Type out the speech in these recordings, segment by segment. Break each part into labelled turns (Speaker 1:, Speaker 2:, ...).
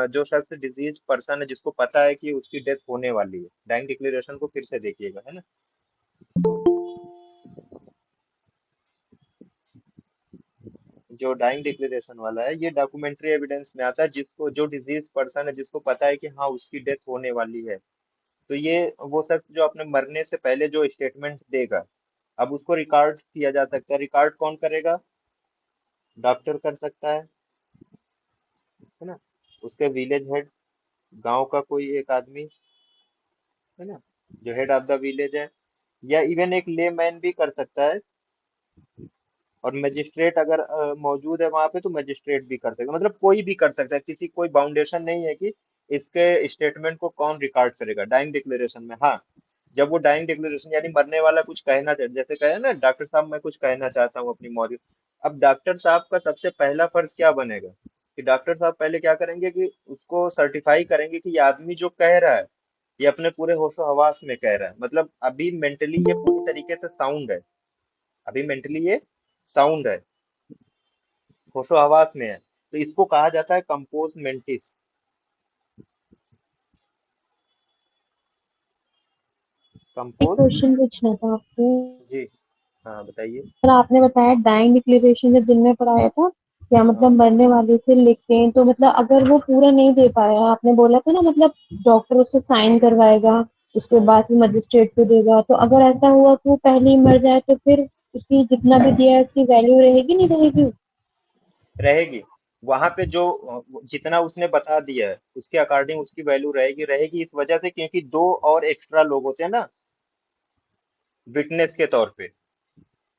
Speaker 1: जो शख्स disease person है जिसको पता है कि उसकी डेथ होने वाली है, डाइंग डिक्लेरेशन को फिर से देखिएगा, है ना। जो डाइंग डिक्लेरेशन वाला है ये डॉक्यूमेंट्री एविडेंस में आता है, जिसको जो डिजीज पर्सन है जिसको पता है कि हाँ उसकी डेथ होने वाली है, तो ये वो शख्स जो अपने मरने से पहले जो स्टेटमेंट देगा, अब उसको रिकॉर्ड किया जा सकता है। रिकॉर्ड कौन करेगा? डॉक्टर कर सकता है ना, उसके विलेज हेड, गांव का कोई एक आदमी, है ना, जो हेड ऑफ द विलेज है, या इवन एक ले मैन भी कर सकता है। और मजिस्ट्रेट अगर मौजूद है वहां पे तो मजिस्ट्रेट भी कर सकता है, मतलब कोई भी कर सकता है, किसी कोई बाउंडेशन नहीं है कि इसके स्टेटमेंट को कौन रिकॉर्ड करेगा डाइंग डिक्लेरेशन में। हाँ, जब वो डाइंग डिक्लेरेशन यानी मरने वाला कुछ कहना चाहे, जैसे कहे ना डॉक्टर साहब मैं कुछ कहना चाहता हूँ अपनी मौत, अब डॉक्टर साहब का सबसे पहला फर्ज क्या बनेगा कि डॉक्टर साहब पहले क्या करेंगे कि उसको सर्टिफाई करेंगे कि ये आदमी जो कह रहा है ये अपने पूरे होशो हवास में कह रहा है, मतलब अभी मेंटली ये पूरी तरीके से साउंड है, अभी मेंटली ये साउंड है, होशो हवास में है, तो इसको कहा जाता है कंपोज मेंटिस।
Speaker 2: एक
Speaker 1: कंपोज।
Speaker 2: क्वेश्चन पूछना था आपसे।
Speaker 1: जी। हाँ बताइए।
Speaker 2: सर आपने बताया डाइंग डिक्लेरेशन जब दिन में पढ़ाया था, क्या मतलब
Speaker 1: हाँ।
Speaker 2: मरने वाले से लिखते हैं तो मतलब अगर वो पूरा नहीं दे पाया, आपने बोला था ना मतलब डॉक्टर उससे साइन करवाएगा, उसके
Speaker 1: हाँ,
Speaker 2: बाद फिर मजिस्ट्रेट को देगा, तो अगर ऐसा हुआ कि वो पहले ही मर जाए तो फिर उसकी जितना भी दिया है उसकी वैल्यू रहेगी नहीं रहेगी?
Speaker 1: रहेगी। वहां पे जो जितना उसने बता दिया है उसके अकॉर्डिंग उसकी वैल्यू रहेगी, रहेगी इस वजह से क्योंकि दो और एक्स्ट्रा लोग होते हैं ना विटनेस के तौर पे,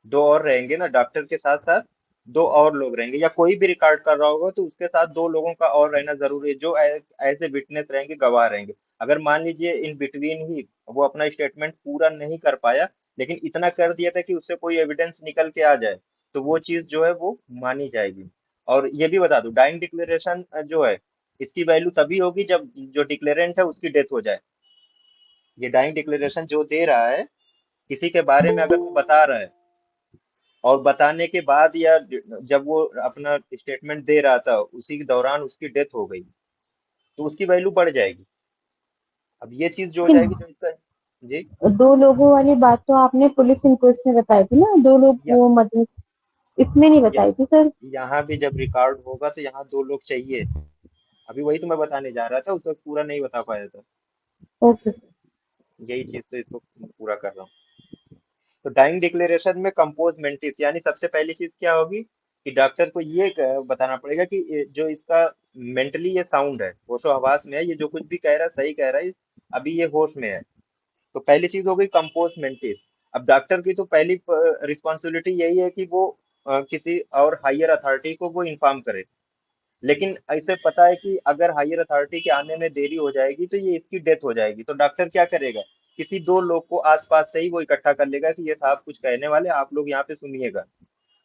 Speaker 1: दो और रहेंगे ना डॉक्टर के साथ साथ, दो और लोग रहेंगे, या कोई भी रिकॉर्ड कर रहा होगा तो उसके साथ दो लोगों का और रहना जरूरी है जो ऐसे विटनेस रहेंगे, गवाह रहेंगे। अगर मान लीजिए इन बिटवीन ही वो अपना स्टेटमेंट पूरा नहीं कर पाया, लेकिन इतना कर दिया था कि उससे कोई एविडेंस निकल के आ जाए, तो वो चीज जो है वो मानी जाएगी। और ये भी बता दूं डाइंग डिक्लेरेशन जो है इसकी वैल्यू तभी होगी जब जो डिक्लेरेंट है उसकी डेथ हो जाए। ये डाइंग डिक्लेरेशन जो दे रहा है किसी के बारे में अगर वो बता रहा है और बताने के बाद या जब वो अपना स्टेटमेंट दे रहा था उसी के दौरान उसकी डेथ हो गई, तो उसकी वैल्यू बढ़ जाएगी। अब ये चीज जो हो
Speaker 2: लेकिन
Speaker 1: जाएगी जो इसका। जी।
Speaker 2: दो लोगों वाली बात तो आपने पुलिस इंक्वेस्ट में बताई थी ना, दो लोग
Speaker 1: या,
Speaker 2: वो मजिस इसमें नहीं
Speaker 1: या
Speaker 2: बताई थी सर।
Speaker 1: यहाँ भी जब रिकॉर्ड होगा तो यहाँ दो लोग चाहिए। अभी वही तो मैं बताने जा रहा था, उसका पूरा नहीं बता पाया था।
Speaker 2: Okay sir.
Speaker 1: यही चीज तो इसको पूरा कर रहा हूँ। तो डाइंग डिक्लेरेशन में कंपोज मेंटिस यानी सबसे पहली चीज क्या होगी कि डॉक्टर को ये बताना पड़ेगा कि जो इसका मेंटली ये साउंड है, होशो हवास में है, ये जो कुछ भी कह रहा है सही कह रहा है, अभी ये होश में है। तो पहली चीज हो गई कंपोज मेंटिस। अब डॉक्टर की तो पहली रिस्पॉन्सिबिलिटी यही है कि वो किसी और हायर अथॉरिटी को वो इन्फॉर्म करे, लेकिन ऐसे पता है कि अगर हायर अथॉरिटी के आने में देरी हो जाएगी तो ये इसकी डेथ हो जाएगी, तो डॉक्टर क्या करेगा, किसी दो लोग को आसपास से ही वो इकट्ठा कर लेगा कि ये साहब कुछ कहने वाले, आप लोग यहाँ पे सुनिएगा।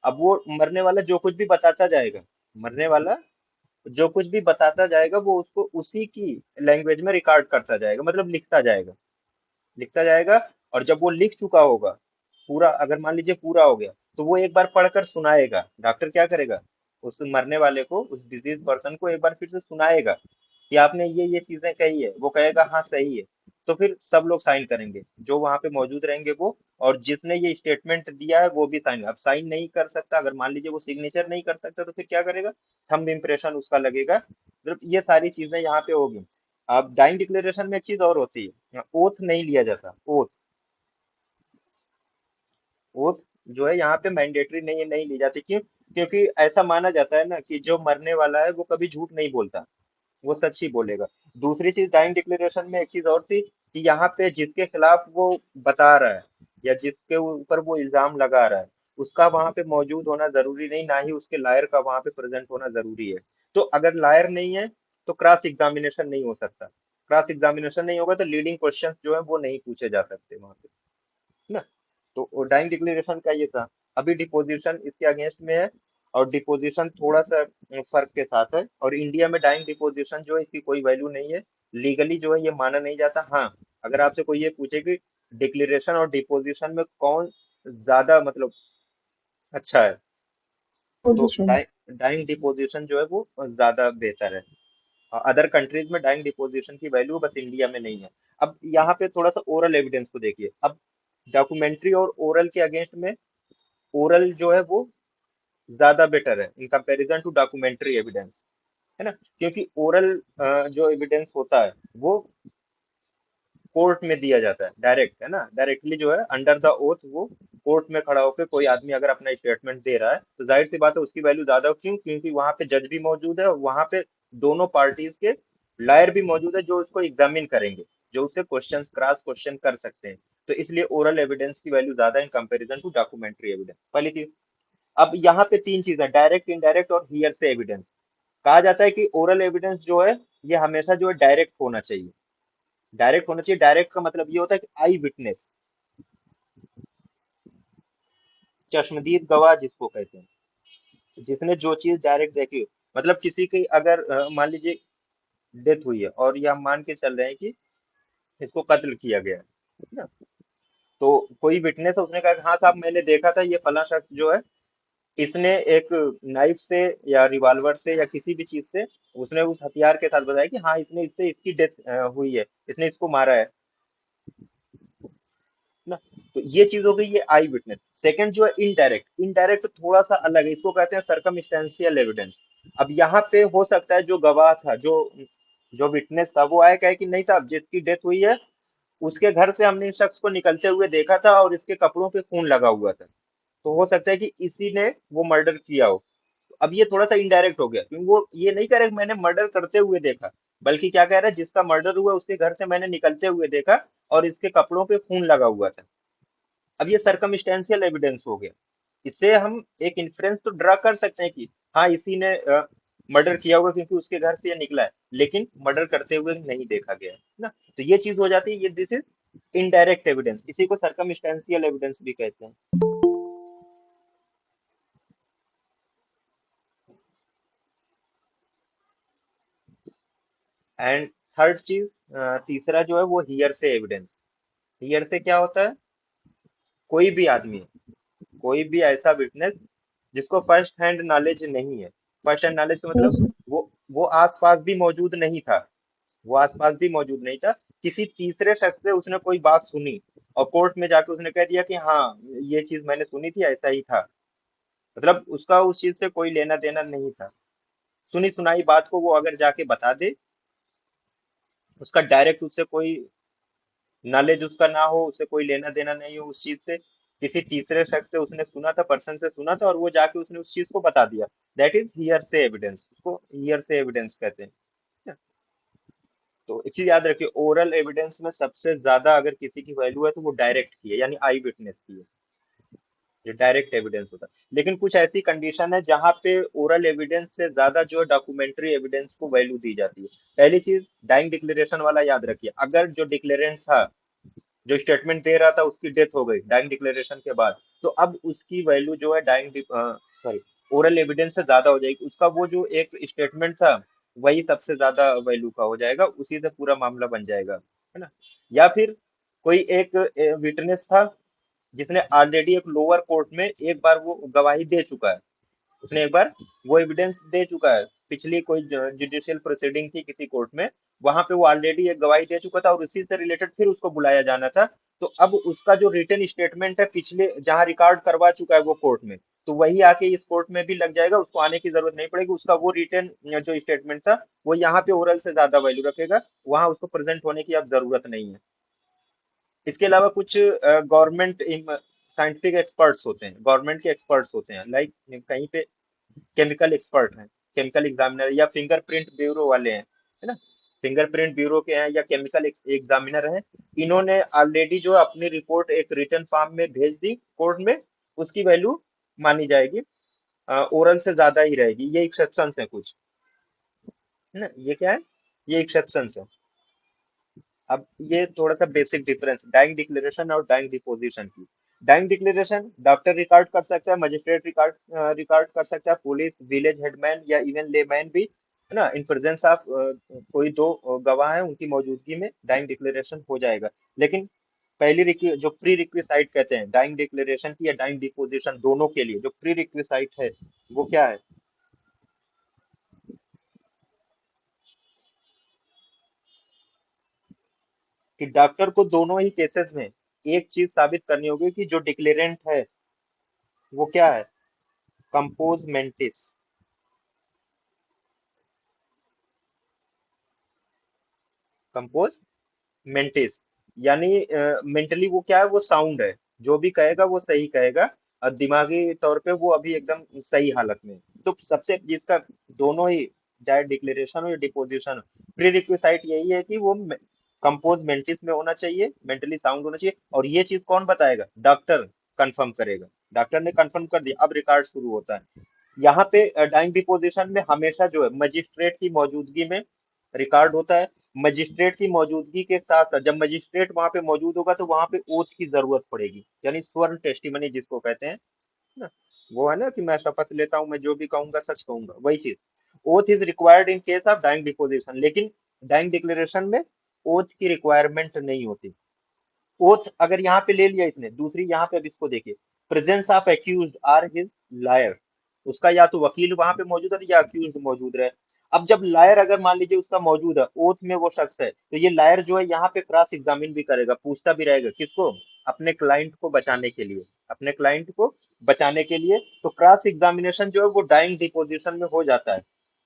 Speaker 1: अब वो मरने वाला जो कुछ भी बताता जाएगा, मरने वाला जो कुछ भी बताता जाएगा वो उसको उसी की लैंग्वेज में रिकॉर्ड करता जाएगा, मतलब लिखता जाएगा, लिखता जाएगा। और जब वो लिख चुका होगा पूरा, अगर मान लीजिए पूरा हो गया, तो वो एक बार पढ़कर सुनाएगा। डॉक्टर क्या करेगा, उस मरने वाले को, उस डिजीज पर्सन को एक बार फिर से सुनाएगा कि आपने ये चीजें कही है, वो कहेगा हाँ सही है। तो फिर सब लोग साइन करेंगे जो वहां पे मौजूद रहेंगे वो, और जिसने ये स्टेटमेंट दिया है वो भी साइन। अब साइन नहीं कर सकता, अगर मान लीजिए वो सिग्नेचर नहीं कर सकता तो फिर क्या करेगा, थंब इम्प्रेशन उसका लगेगा, मतलब ये सारी चीजें यहाँ पे होगी। अब डाइंग डिक्लेरेशन में एक चीज और होती है, ओथ नहीं लिया जाता, ओथ। ओथ जो है यहाँ पे मैंडेटरी नहीं है, नहीं ली जाती, क्यों? क्योंकि ऐसा माना जाता है ना कि जो मरने वाला है वो कभी झूठ नहीं बोलता, वो सच ही बोलेगा। दूसरी चीज डाइंग डिक्लेरेशन में एक चीज और थी कि यहाँ पे जिसके खिलाफ वो बता रहा है या जिसके ऊपर वो इल्जाम लगा रहा है उसका वहां पे मौजूद होना जरूरी नहीं, ना ही उसके लायर का वहां पे प्रेजेंट होना जरूरी है। तो अगर लायर नहीं है तो क्रॉस एग्जामिनेशन नहीं हो सकता, क्रॉस एग्जामिनेशन नहीं होगा तो लीडिंग क्वेश्चंस जो है वो नहीं पूछे जा सकते वहां पे, है ना। तो डाइंग डिक्लेरेशन का ये था। अभी डिपोजिशन इसके अगेंस्ट में है, और डिपोजिशन थोड़ा सा फर्क के साथ है, और इंडिया में डाइंग डिपोजिशन जो है इसकी कोई वैल्यू नहीं है, लीगली जो है ये माना नहीं जाता। हाँ, अगर आपसे कोई ये पूछे कि डिक्लेरेशन और डिपोजिशन में कौन ज्यादा मतलब अच्छा है, तो
Speaker 2: पोजीशन।
Speaker 1: डाइंग डिपोजिशन जो है वो ज्यादा बेहतर है। अदर कंट्रीज में डाइंग डिपोजिशन की वैल्यू बस इंडिया में नहीं है। अब यहाँ पे थोड़ा सा ओरल एविडेंस को देखिए। अब डॉक्यूमेंट्री और ओरल के अगेंस्ट में ओरल जो है वो ज्यादा बेटर है in comparison to documentary evidence, है ना। क्योंकि ओरल जो एविडेंस होता है वो कोर्ट में दिया जाता है डायरेक्ट, है ना, डायरेक्टली जो है अंडर द ओथ वो कोर्ट में खड़ा होकर कोई आदमी अगर अपना स्टेटमेंट दे रहा है तो जाहिर सी बात है उसकी वैल्यू ज्यादा हो। क्यों? क्योंकि वहां पे जज भी मौजूद है और वहां पे दोनों पार्टीज के लॉयर भी मौजूद है जो उसको एग्जामिन करेंगे, जो उसे क्वेश्चन क्रॉस क्वेश्चन कर सकते हैं। तो इसलिए ओरल एविडेंस की वैल्यू ज्यादा in comparison to documentary evidence, पहली चीज। अब यहाँ पे तीन चीजें, डायरेक्ट, इनडायरेक्ट और हियर से एविडेंस। कहा जाता है कि ओरल एविडेंस जो है ये हमेशा जो है डायरेक्ट होना चाहिए। डायरेक्ट होना चाहिए, डायरेक्ट का मतलब ये होता है कि आई विटनेस, चश्मदीद गवाह जिसको कहते हैं, जिसने जो चीज डायरेक्ट देखी हो। मतलब किसी की अगर मान लीजिए डेथ हुई है और ये हम मान के चल रहे हैं कि इसको कत्ल किया गया है ना। तो कोई विटनेस है, उसने कहा कि हाँ साहब मैंने देखा था ये फला शख्स जो है इसने एक नाइफ से या रिवॉल्वर से या किसी भी चीज से, उसने उस हथियार के साथ बताया कि हाँ इसने इससे इसकी डेथ हुई है, इसने इसको मारा है ना। तो ये चीज हो गई, ये आई विटनेस। सेकंड जो है इनडायरेक्ट, इनडायरेक्ट थोड़ा सा अलग है, इसको कहते हैं सरकमस्टेंशियल एविडेंस। अब यहाँ पे हो सकता है जो गवाह था, जो जो विटनेस था, वो आया कहे कि नहीं साहब जिसकी डेथ हुई है उसके घर से हमने इस शख्स को निकलते हुए देखा था और इसके कपड़ों पे खून लगा हुआ था। तो हो सकता है कि इसी ने वो मर्डर किया हो। तो अब ये थोड़ा सा इनडायरेक्ट हो गया, क्योंकि वो ये नहीं कह रहे कि मैंने मर्डर करते हुए देखा, बल्कि क्या कह रहा है, जिसका मर्डर हुआ उसके घर से मैंने निकलते हुए देखा और इसके कपड़ों पे खून लगा हुआ था। अब ये सरकमस्टेंशियल एविडेंस हो गया। इससे हम एक इन्फ्रेंस तो ड्रा कर सकते हैं कि हाँ इसी ने मर्डर किया होगा क्योंकि उसके घर से ये निकला है, लेकिन मर्डर करते हुए नहीं देखा गया है ना। तो ये चीज हो जाती है, ये दिस इज इनडायरेक्ट एविडेंस, इसी को सरकमस्टेंशियल एविडेंस भी कहते हैं। एंड थर्ड चीज, तीसरा जो है वो हियर से एविडेंस। हियर से क्या होता है? कोई भी आदमी, कोई भी ऐसा विटनेस जिसको फर्स्ट हैंड नॉलेज नहीं है। फर्स्ट हैंड नॉलेज का मतलब वो आसपास भी मौजूद नहीं था, वो आसपास भी मौजूद नहीं था, किसी तीसरे शख्स से उसने कोई बात सुनी और कोर्ट में जाके उसने कह दिया कि हाँ ये चीज मैंने सुनी थी, ऐसा ही था। मतलब उसका उस चीज से कोई लेना देना नहीं था। सुनी सुनाई बात को वो अगर जाके बता दे, उसका डायरेक्ट उससे कोई नॉलेज उसका ना हो, उसे कोई लेना देना नहीं हो उस चीज से, किसी तीसरे शख्स से उसने सुना था, पर्सन से सुना था और वो जाके उसने उस चीज को बता दिया, दैट इज हियर से एविडेंस, उसको हियर से एविडेंस कहते हैं। तो एक चीज याद रखिए, ओरल एविडेंस में सबसे ज्यादा अगर किसी की वैल्यू है तो वो डायरेक्ट की है, यानी आई विटनेस की है, ये डायरेक्ट एविडेंस होता है। लेकिन कुछ ऐसी कंडीशन है जहां पे ओरल एविडेंस से ज्यादा जो है डॉक्यूमेंट्री एविडेंस को वैल्यू दी जाती है। पहली चीज, डाइंग डिक्लेरेशन वाला याद रखिए, अगर जो डिक्लेरेंट था, जो स्टेटमेंट दे रहा था, उसकी डेथ हो गई डाइंग डिक्लेरेशन के बाद, तो अब उसकी वैल्यू जो है डाइंग सॉरी ओरल एविडेंस से ज्यादा हो जाएगी। उसका वो जो एक स्टेटमेंट था वही सबसे ज्यादा वैल्यू का हो जाएगा, उसी से पूरा मामला बन जाएगा, है ना। या फिर कोई एक विटनेस था जिसने ऑलरेडी एक लोअर कोर्ट में एक बार वो गवाही दे चुका है, उसने एक बार वो एविडेंस दे चुका है, पिछली कोई जुडिशियल प्रोसीडिंग थी किसी कोर्ट में, वहां पे वो ऑलरेडी एक गवाही दे चुका था और उसी से रिलेटेड फिर उसको बुलाया जाना था। तो अब उसका जो रिटन स्टेटमेंट है पिछले जहां रिकॉर्ड करवा चुका है वो कोर्ट में, तो वही आके इस कोर्ट में भी लग जाएगा, उसको आने की जरूरत नहीं पड़ेगी। उसका वो रिटन जो स्टेटमेंट था वो यहाँ पे ओरल से ज्यादा वैल्यू रखेगा, वहां उसको प्रेजेंट होने की अब जरूरत नहीं है। इसके अलावा कुछ गवर्नमेंट साइंटिफिक एक्सपर्ट्स होते हैं, गवर्नमेंट के एक्सपर्ट्स होते हैं, लाइक कहीं पे केमिकल एक्सपर्ट हैं, केमिकल एग्जामिनर या फिंगरप्रिंट ब्यूरो वाले हैं, है ना, फिंगरप्रिंट ब्यूरो के हैं या केमिकल एग्जामिनर हैं। इन्होंने ऑलरेडी जो है अपनी रिपोर्ट एक रिटन फॉर्म में भेज दी कोर्ट में, उसकी वैल्यू मानी जाएगी, ओरल से ज्यादा ही रहेगी। ये एक्सेप्शंस है कुछ, है ना, ये क्या है, ये एक्सेप्शंस है। अब ये थोड़ा सा बेसिक डिफरेंस डाइंग डिक्लेरेशन और डाइंग डिपोजिशन की। डाइंग डिक्लेरेशन डॉक्टर रिकॉर्ड कर सकता है, मजिस्ट्रेट रिकॉर्ड रिकॉर्ड कर सकता है, पुलिस, विलेज हेडमैन या इवन लेमैन भी, है ना, इन प्रेजेंस ऑफ कोई दो गवाह है उनकी मौजूदगी में डाइंग डिक्लेरेशन हो जाएगा। लेकिन पहली जो प्री रिक्विसाइट कहते हैं डाइंग डिक्लेरेशन की या डाइंग डिपोजिशन, दोनों के लिए जो प्री रिक्विसाइट है वो क्या है? कि डॉक्टर को दोनों ही केसेस में एक चीज साबित करनी होगी कि जो डिक्लेरेंट है वो क्या है, कंपोज मेंटिस। कंपोज मेंटिस यानी मेंटली वो क्या है, वो साउंड है, जो भी कहेगा वो सही कहेगा, और दिमागी तौर पे वो अभी एकदम सही हालत में है। तो सबसे जिसका दोनों ही, चाहे डिक्लेरेशन हो या डिपोजिशन हो, प्री रिक्विसाइट यही है कि वो कंपोज मेंटिस में होना चाहिए, मेंटली साउंड होना चाहिए। और ये चीज कौन बताएगा, डॉक्टर कंफर्म करेगा। डॉक्टर ने कंफर्म कर दिया, अब रिकॉर्ड शुरू होता है। यहाँ पे डाइंग डिपोजिशन में हमेशा जो है मजिस्ट्रेट की मौजूदगी में रिकॉर्ड होता है। मजिस्ट्रेट की मौजूदगी के साथ साथ जब मजिस्ट्रेट वहां पे मौजूद होगा तो वहां पे ओथ की जरूरत पड़ेगी, यानी स्वर्ण टेस्टिमनी जिसको कहते हैं ना। वो है ना कि मैं शपथ लेता हूँ, मैं जो भी कहूंगा सच कहूंगा, वही चीज। Oath is required in case of dying deposition, लेकिन डाइंग डिक्लेरेशन में ओथ की रिक्वायरमेंट नहीं होती। ओथ अगर यहाँ पे ले लिया इसने, दूसरी यहाँ पे अब इसको देखिए, presence of accused or his lawyer, उसका या तो वकील वहां पे मौजूद है या अक्यूज मौजूद रहे। अब जब लायर अगर मान लीजिए उसका मौजूद है, ओथ में वो शख्स है, तो ये लायर जो है यहाँ पे क्रॉस एग्जामिन भी करेगा, पूछता भी रहेगा किसको, अपने क्लाइंट को बचाने के लिए, अपने क्लाइंट को बचाने के लिए। तो क्रॉस एग्जामिनेशन जो है वो डाइंग डिपोजिशन में हो जाता है।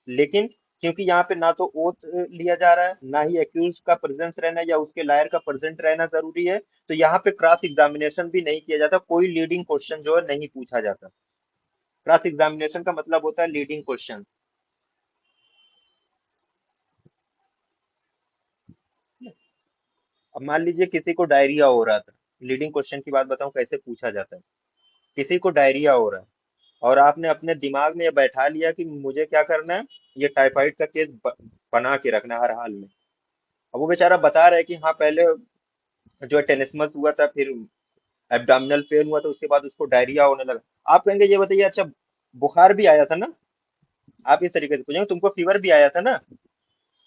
Speaker 1: लेकिन क्योंकि यहाँ पे ना तो ओथ लिया जा रहा है, ना ही एक्यूज का प्रेजेंस रहना या उसके लायर का प्रेजेंट रहना जरूरी है, तो यहाँ पे क्रॉस एग्जामिनेशन भी नहीं किया जाता, कोई लीडिंग क्वेश्चन जो है नहीं पूछा जाता। क्रॉस एग्जामिनेशन का मतलब होता है लीडिंग क्वेश्चन। अब मान लीजिए किसी को डायरिया हो रहा था, लीडिंग क्वेश्चन की बात बताऊं कैसे पूछा जाता है। किसी को डायरिया हो रहा है और आपने अपने दिमाग में ये बैठा लिया कि मुझे क्या करना है, ये टाइफाइड का केस बना के रखना है हर हाल में। अब वो बेचारा बता रहा है कि हाँ पहले जो है टेनिसमस हुआ था, फिर एब्डोमिनल पेन हुआ था, उसके बाद उसको डायरिया होने लगा। आप कहेंगे ये बताइए, अच्छा बुखार भी आया था ना, आप इस तरीके से पूछेंगे तुमको फीवर भी आया था ना।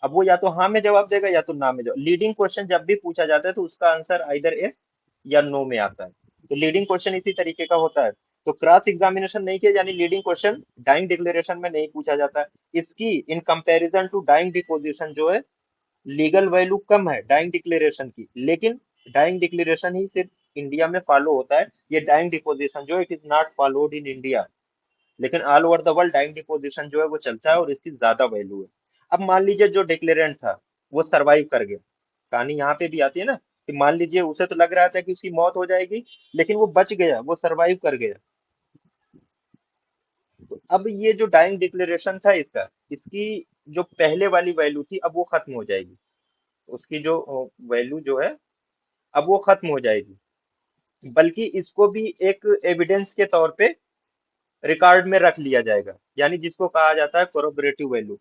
Speaker 1: अब वो या तो हाँ में जवाब देगा या तो ना में जवाब। लीडिंग क्वेश्चन जब भी पूछा जाता है तो उसका आंसर आइदर यस या नो में आता है। तो लीडिंग क्वेश्चन इसी तरीके का होता है। तो क्रॉस एग्जामिनेशन नहीं किया, यानी लीडिंग क्वेश्चन डाइंग डिक्लेरेशन में नहीं पूछा जाता। इसकी in comparison to dying deposition जो है, लीगल वैल्यू कम है डाइंग डिक्लेरेशन की, लेकिन डाइंग डिक्लेरेशन ही सिर्फ इंडिया में फॉलो होता है। ये डाइंग डिपोजिशन जो it is not followed in India, लेकिन all over the world dying deposition जो है वो चलता है और इसकी ज्यादा वैल्यू है। अब मान लीजिए जो डिक्लेरेंट था वो सरवाइव कर गया, कहानी यहाँ पे भी आती है ना, कि मान लीजिए उसे तो लग रहा था कि उसकी मौत हो जाएगी, लेकिन वो बच गया, वो सरवाइव कर गया। तो अब ये जो डाइंग डिक्लेरेशन था इसका, इसकी जो पहले वाली वैल्यू थी अब वो खत्म हो जाएगी। उसकी जो वैल्यू जो है अब वो खत्म हो जाएगी, बल्कि इसको भी एक एविडेंस के तौर पे रिकॉर्ड में रख लिया जाएगा, यानी जिसको कहा जाता है कोरोबरेटिव वैल्यू।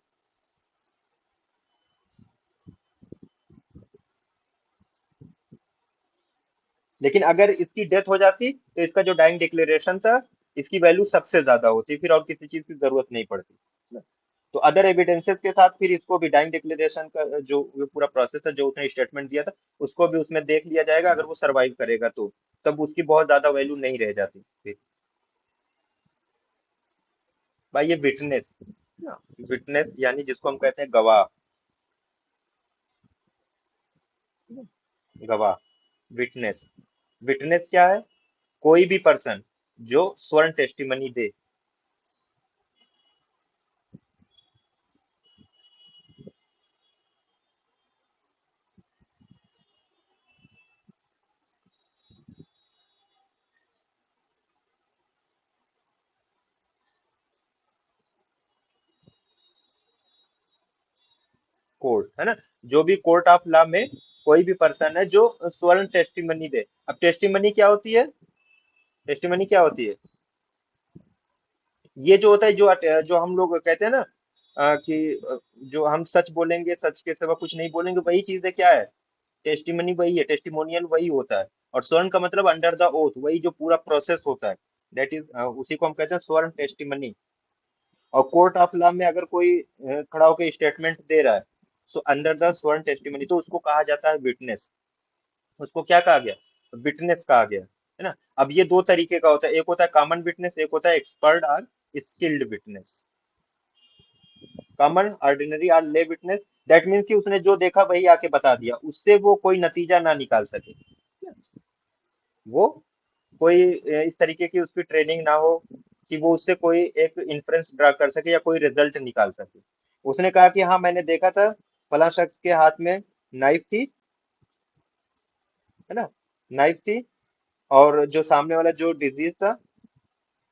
Speaker 1: लेकिन अगर इसकी डेथ हो जाती तो इसका जो डाइंग डिक्लेरेशन था, इसकी वैल्यू सबसे ज्यादा होती, फिर और किसी चीज की जरूरत नहीं पड़ती। तो अदर एविडेंसेस के साथ फिर इसको भी डाइंग डिक्लेरेशन का जो ये पूरा प्रोसेस है, जो उसने स्टेटमेंट दिया था, उसको भी उसमें देख लिया जाएगा। अगर वो सरवाइव करेगा तो तब उसकी बहुत ज्यादा वैल्यू नहीं रह जाती फिर। भाई ये विटनेस, विटनेस यानी जिसको हम कहते हैं गवाह। गवाह, विटनेस। विटनेस क्या है, कोई भी पर्सन जो स्वर्ण टेस्टिमनी दे। कोर्ट है ना, जो भी कोर्ट ऑफ लॉ में कोई भी पर्सन है जो स्वर्ण टेस्टिमनी दे। अब टेस्टिमनी क्या होती है, टेस्टिमनी क्या होती है, ये जो होता है, जो हम लोग कहते हैं ना कि जो हम सच बोलेंगे, सच के सिवा कुछ नहीं बोलेंगे, वही चीज है क्या है, टेस्टिमनी वही है, टेस्टिमोनियल वही होता है। और स्वर्ण का मतलब अंडर द ओथ, वही जो पूरा प्रोसेस होता है, दैट इज उसी को हम कहते हैं स्वर्ण टेस्टिमनी। और कोर्ट ऑफ लॉ में अगर कोई खड़ा होकर स्टेटमेंट दे रहा है, सो अंडर द स्वर्ण टेस्टिमनी, तो उसको कहा जाता है विटनेस। उसको क्या कहा गया, विटनेस कहा गया, है ना। अब ये दो तरीके का होता है, एक होता है कॉमन विटनेस, एक होता है एक्सपर्ट और स्किल्ड विटनेस। कॉमन ऑर्डिनरी और ले विटनेस, दैट मीन्स कि उसने जो देखा वही आके बता दिया, उससे वो कोई नतीजा ना निकाल सके। वो कोई इस तरीके की उसकी ट्रेनिंग ना हो कि वो उससे कोई एक इन्फ्रेंस ड्रा कर सके या कोई रिजल्ट निकाल सके। उसने कहा कि हाँ मैंने देखा था, फला शख्स के हाथ में नाइफ थी, है ना, नाइफ थी, और जो सामने वाला जो डिजीज था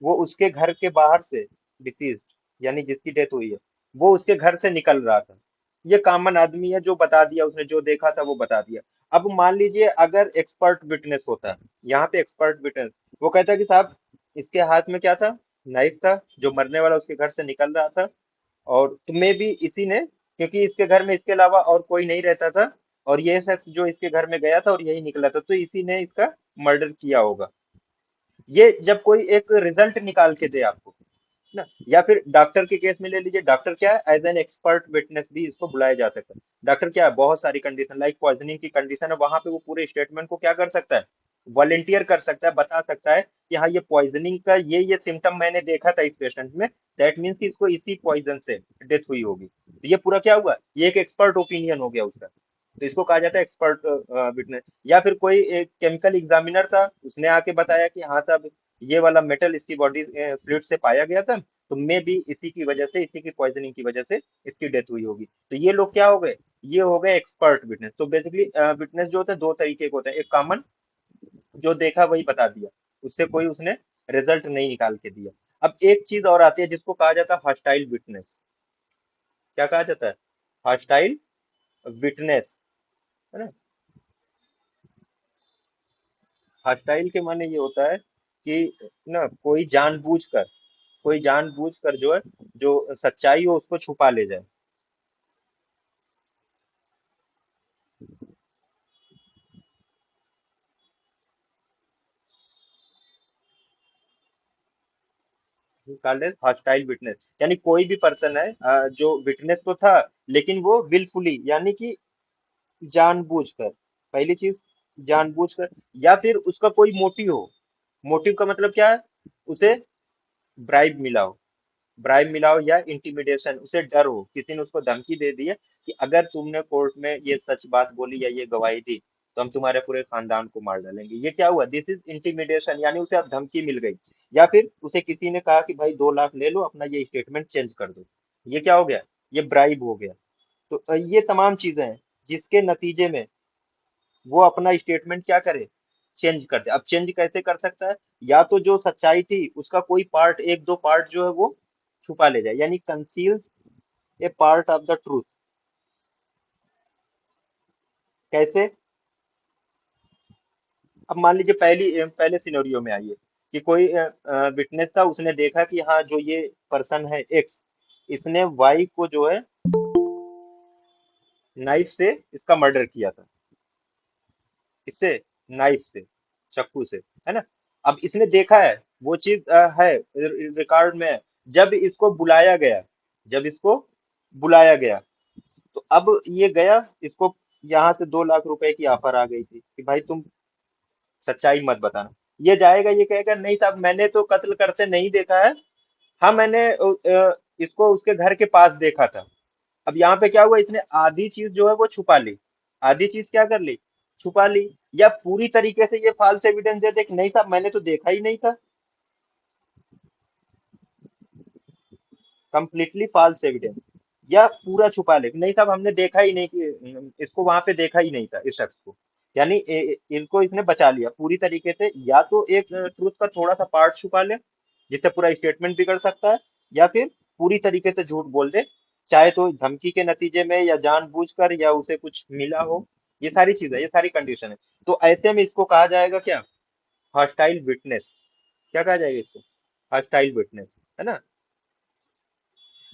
Speaker 1: वो उसके घर के बाहर से, डिसीज यानी जिसकी डेथ हुई है, वो उसके घर से निकल रहा था। ये कॉमन आदमी है जो बता दिया, उसने जो देखा था वो बता दिया। अब मान लीजिए अगर एक्सपर्ट विटनेस होता है, यहाँ पे एक्सपर्ट विटनेस, वो कहता कि साहब इसके हाथ में क्या था, नाइफ था, जो मरने वाला उसके घर से निकल रहा था, और तुम्हें भी इसी ने, क्योंकि इसके घर में इसके अलावा और कोई नहीं रहता था, और ये शख्स जो इसके घर में गया था और यही निकला था, तो इसी ने इसका मर्डर किया होगा। ये जब कोई एक रिजल्ट निकाल के दे आपको ना, या फिर डॉक्टर के केस में ले लीजिए, डॉक्टर क्या है, एज एन एक्सपर्ट विटनेस भी इसको बुलाया जा सकता है। डॉक्टर क्या है, बहुत सारी कंडीशन लाइक पॉइजनिंग की कंडीशन है, वहां पे वो पूरे स्टेटमेंट को क्या कर सकता है, वॉलेंटियर कर सकता है, बता सकता है कि हाँ ये पॉइजनिंग का ये सिम्टम मैंने देखा था इस पेशेंट में, दैट मीन्स कि इसको इसी पॉइजन से डेथ हुई होगी। तो ये पूरा क्या हुआ, ये एक एक्सपर्ट ओपिनियन हो गया उसका, तो इसको कहा जाता है एक्सपर्ट विटनेस। या फिर कोई एक केमिकल एग्जामिनर था, उसने आके बताया कि हाँ साहब ये वाला मेटल इसकी बॉडी फ्लूइड से पाया गया था, तो मे भी इसी की वजह से, इसी की पॉइजनिंग की वजह से इसकी डेथ हुई होगी। तो ये लोग क्या हो गए, ये हो गए एक्सपर्ट विटनेस। तो बेसिकली विटनेस जो होता है दो तरीके के होते हैं, एक कॉमन जो देखा वही बता दिया, उससे कोई उसने रिजल्ट नहीं निकाल के दिया। अब एक चीज और आती है जिसको कहा जाता है हॉस्टाइल विटनेस। क्या कहा जाता है, हॉस्टाइल विटनेस, है ना। हॉस्टाइल के माने ये होता है कि ना कोई जानबूझकर जो है, जो सच्चाई हो उसको छुपा ले जाए। कॉल्ड एज हॉस्टाइल विटनेस, यानी कोई भी पर्सन है जो विटनेस तो था, लेकिन वो विलफुली यानी कि जानबूझकर, पहली चीज जानबूझकर, या फिर उसका कोई मोटिव हो। मोटिव का मतलब क्या है, उसे ब्राइब मिला हो, ब्राइब मिला हो या इंटिमिडेशन, उसे डर हो, किसी ने उसको धमकी दे दी है कि अगर तुमने कोर्ट में ये सच बात बोली या ये गवाही दी तो हम तुम्हारे पूरे खानदान को मार डालेंगे। ये क्या हुआ, दिस इज इंटिमिडेशन, यानी उसे अब धमकी मिल गई। या फिर उसे किसी ने कहा कि भाई 2 लाख ले लो, अपना ये स्टेटमेंट चेंज कर दो। ये क्या हो गया, ये ब्राइब हो गया। तो ये तमाम चीजें हैं जिसके नतीजे में वो अपना स्टेटमेंट क्या करे, चेंज कर दे। अब चेंज कैसे कर सकता है, या तो जो सच्चाई थी उसका कोई पार्ट, एक दो पार्ट जो है वो छुपा ले जाए, यानी conceals A part of the truth. कैसे, अब मान लीजिए पहले सिनेरियो में आइए कि कोई विटनेस था, उसने देखा कि हाँ जो ये पर्सन है एक्स, इसने वाई को जो है नाइफ से इसका मर्डर किया था, किससे, नाइफ से, चाकू से, है ना। अब इसने देखा है, वो चीज है, रिकॉर्ड में है। जब इसको बुलाया गया, जब इसको बुलाया गया, तो अब ये गया, इसको यहाँ से 2 लाख रुपए की ऑफर आ गई थी कि भाई तुम सच्चाई मत बताना। ये जाएगा, ये कहेगा नहीं साहब मैंने तो कत्ल करते नहीं देखा है, हाँ मैंने इसको उसके घर के पास देखा था। अब यहाँ पे क्या हुआ, इसने आधी चीज जो है वो छुपा ली, आधी चीज क्या कर ली, छुपा ली। या पूरी तरीके से ये फाल्स एविडेंस दे दे कि नहीं साहब मैंने तो देखा ही नहीं था, कंप्लीटली फॉल्स एविडेंस। या पूरा छुपा ले, नहीं साहब हमने देखा ही नहीं कि इसको वहां पे देखा ही नहीं था इस शख्स को, यानी इनको इसने बचा लिया पूरी तरीके से। या तो एक ट्रूथ का थोड़ा सा पार्ट छुपा ले जिससे पूरा स्टेटमेंट बिगड़ सकता है, या फिर पूरी तरीके से झूठ बोल दे, चाहे तो धमकी के नतीजे में या जानबूझकर या उसे कुछ मिला हो। ये सारी चीजें, ये सारी कंडीशन है। तो ऐसे में इसको कहा जाएगा क्या, हॉस्टाइल विटनेस। क्या कहा जाएगा इसको, हॉस्टाइल विटनेस, है ना।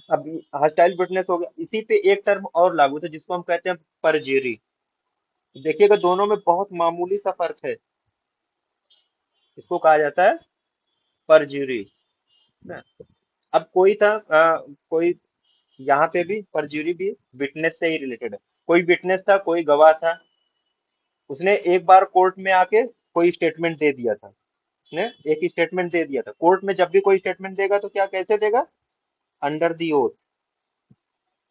Speaker 1: अब हॉस्टाइल विटनेस हो गया, इसी पे एक टर्म और लागू था जिसको हम कहते हैं परजेरी। देखिएगा दोनों में बहुत मामूली सा फर्क है, इसको कहा जाता है परज्यूरी ना। अब कोई था कोई, यहाँ पे भी परज्यूरी भी विटनेस से ही रिलेटेड है। कोई विटनेस था, कोई गवाह था, उसने एक बार कोर्ट में आके कोई स्टेटमेंट दे दिया था, उसने एक स्टेटमेंट दे दिया था। कोर्ट में जब भी कोई स्टेटमेंट देगा तो क्या कैसे देगा, अंडर दी ओथ,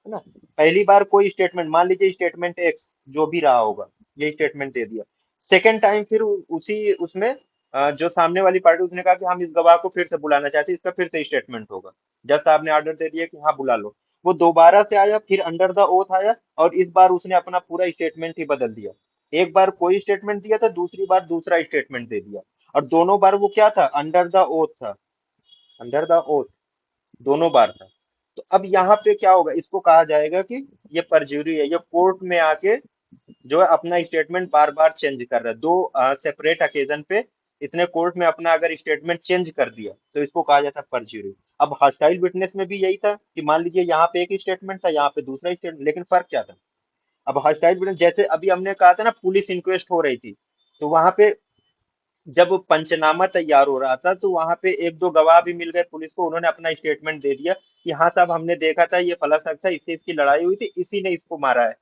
Speaker 1: है ना। पहली बार कोई स्टेटमेंट, मान लीजिए स्टेटमेंट एक्स जो भी रहा होगा, ये स्टेटमेंट दे दिया। सेकेंड टाइम फिर उसी उसमें जो सामने वाली पार्टी, उसने कहा कि हम इस गवाह को फिर से बुलाना चाहते हैं, इसका फिर से स्टेटमेंट होगा। जस्ट आपने ऑर्डर दे दिया कि हाँ बुला लो, वो दोबारा से आया, फिर अंडर द ओथ आया, और इस बार उसने अपना पूरा स्टेटमेंट ही बदल दिया। एक बार कोई स्टेटमेंट दिया था, दूसरी बार दूसरा स्टेटमेंट दे दिया। और दोनों बार वो क्या था, अंडर द ओथ था, अंडर द ओथ, दोनों बार था। तो अब यहाँ पे क्या होगा, इसको कहा जाएगा कि ये परज्यूरी है, ये कोर्ट में आके जो है अपना स्टेटमेंट बार बार चेंज कर रहा है, दो सेपरेट अकेजन पे इसने कोर्ट में अपना अगर स्टेटमेंट चेंज कर दिया तो इसको कहा जाता है परज्यूरी। अब हॉस्टाइल विटनेस में भी यही था कि मान लीजिए यहाँ पे एक स्टेटमेंट था, यहाँ पे दूसरा स्टेटमेंट, लेकिन फर्क क्या था। अब हॉस्टाइल विटनेस जैसे अभी हमने कहा था ना, पुलिस इंक्वेस्ट हो रही थी, तो वहां पे जब पंचनामा तैयार हो रहा था, तो वहां पे एक दो गवाह भी मिल गए पुलिस को, उन्होंने अपना स्टेटमेंट दे दिया कि हाँ साहब हमने देखा था, ये फला शख्स था, इससे इसकी लड़ाई हुई थी, इसी ने इसको मारा है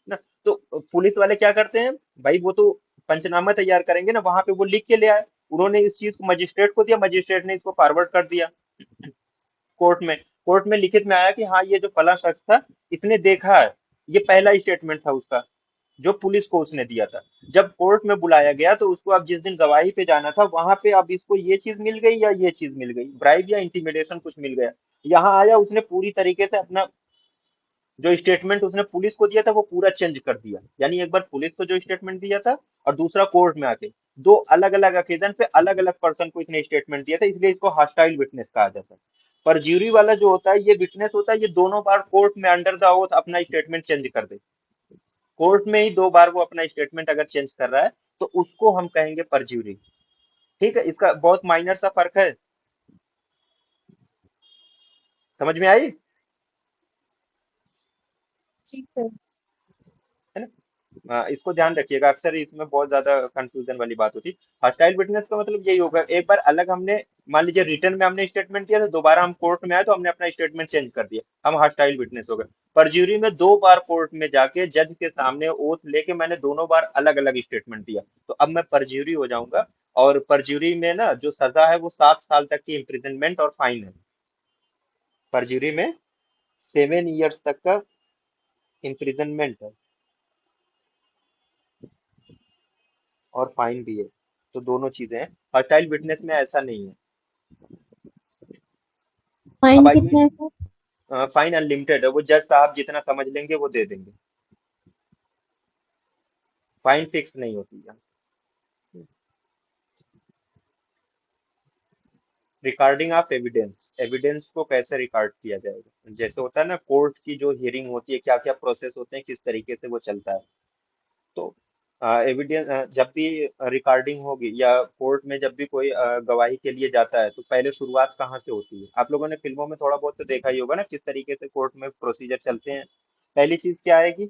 Speaker 1: ना। तो पुलिस वाले क्या करते हैं, भाई वो तो पंचनामा तैयार करेंगे ना, वहां पे वो लिख के ले आए। उन्होंने इस चीज को मजिस्ट्रेट को दिया, मजिस्ट्रेट ने इसको फॉरवर्ड कर दिया कोर्ट में। कोर्ट में लिखित में आया कि हाँ ये जो फला शख्स था, इसने देखा है। ये पहला स्टेटमेंट था उसका, जो पुलिस को उसने दिया था। जब कोर्ट में बुलाया गया तो उसको अब जिस दिन गवाही पे जाना था, वहां पे अब इसको ये चीज मिल गई या ये चीज मिल गई, ब्राइब या इंटिमिडेशन कुछ मिल गया। यहाँ आया, उसने पूरी तरीके से अपना जो स्टेटमेंट उसने पुलिस को दिया था वो पूरा चेंज कर दिया। यानी एक बार पुलिस को जो स्टेटमेंट दिया था, और दूसरा कोर्ट में आके, दो अलग अलग ओकेजन पे अलग अलग पर्सन को इसने स्टेटमेंट दिया था, इसलिए इसको हॉस्टाइल विटनेस कहा जाता है। पर ज्यूरी वाला जो होता है, ये विटनेस होता है, ये दोनों बार कोर्ट में अंडर द ओथ अपना स्टेटमेंट चेंज कर दे। कोर्ट में ही दो बार वो अपना स्टेटमेंट अगर चेंज कर रहा है, तो उसको हम कहेंगे परज्यूरी। ठीक है, इसका बहुत माइनर सा फर्क है, समझ में आई,
Speaker 2: ठीक है।
Speaker 1: है ना। इसको ध्यान रखिएगा, अक्सर इसमें बहुत ज्यादा कंफ्यूजन वाली बात होती है। हॉस्टाइल विटनेस का मतलब यही होगा, एक बार अलग हमने, मान लीजिए रिटर्न में हमने स्टेटमेंट दिया था, दोबारा हम कोर्ट में आए तो हमने अपना स्टेटमेंट चेंज कर दिया, हम हॉस्टाइल विटनेस हो गए। परज्यूरी में दो बार कोर्ट में जाके जज के सामने ओथ लेके मैंने दोनों बार अलग अलग स्टेटमेंट दिया, तो अब मैं परज्यूरी हो जाऊंगा। और परज्यूरी में ना जो सजा है वो 7 साल तक की इम्प्रिजनमेंट और फाइन है। परज्यूरी में 7 ईयर्स तक का इम्प्रिजनमेंट है, और फाइन भी है। तो दोनों चीजें हैं, हॉस्टाइल विटनेस में ऐसा नहीं है। अब
Speaker 2: फाइन
Speaker 1: आइए,
Speaker 2: कितना है सर?
Speaker 1: फाइन अनलिमिटेड है, वो जज साहब जितना समझ लेंगे वो दे देंगे, फाइन फिक्स नहीं होती है। रिकॉर्डिंग ऑफ एविडेंस, एविडेंस को कैसे रिकॉर्ड किया जाएगा, जैसे होता है ना कोर्ट की जो हियरिंग होती है, क्या क्या प्रोसेस होते हैं, किस तरीके से वो चलता है। तो एविडेंस जब भी रिकॉर्डिंग होगी, या कोर्ट में जब भी कोई गवाही के लिए जाता है, तो पहले शुरुआत कहाँ से होती है, आप लोगों ने फिल्मों में थोड़ा बहुत तो देखा ही होगा ना, किस तरीके से कोर्ट में प्रोसीजर चलते हैं। पहली चीज क्या आएगी,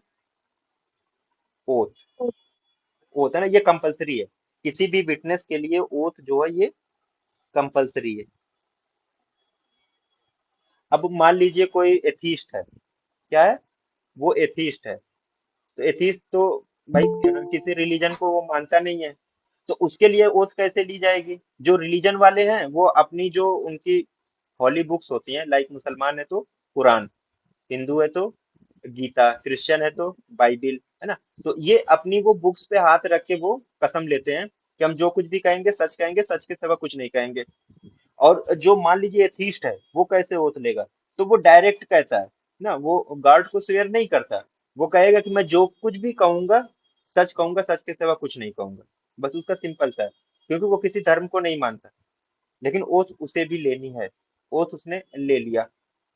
Speaker 1: ओथ। ओथ है ना, ये कंपलसरी है, किसी भी विटनेस के लिए ओथ जो है ये कंपलसरी है। अब मान लीजिए कोई एथीस्ट है, क्या है, वो एथीस्ट है, तो एथीस्ट तो भाई किसी रिलीजन को वो मानता नहीं है, तो उसके लिए ओथ कैसे ली जाएगी। जो रिलीजन वाले हैं वो अपनी जो उनकी हॉली बुक्स होती हैं, लाइक मुसलमान है तो कुरान, हिंदू है तो गीता, क्रिश्चियन है तो बाइबिल, है ना। तो ये अपनी वो बुक्स पे हाथ रख के वो कसम लेते हैं कि हम जो कुछ भी कहेंगे, सच के सिवा कुछ नहीं कहेंगे। और जो मान लीजिए एथीस्ट है, वो कैसे ओथ लेगा, तो वो डायरेक्ट कहता है ना, वो गॉड को शेयर नहीं करता। वो कहेगा कि मैं जो कुछ भी कहूंगा, सच के सिवा कुछ नहीं कहूंगा। बस उसका सिंपल सा है, क्योंकि वो किसी धर्म को नहीं मानता। लेकिन ओथ उसे भी लेनी है, ओथ उसने ले लिया।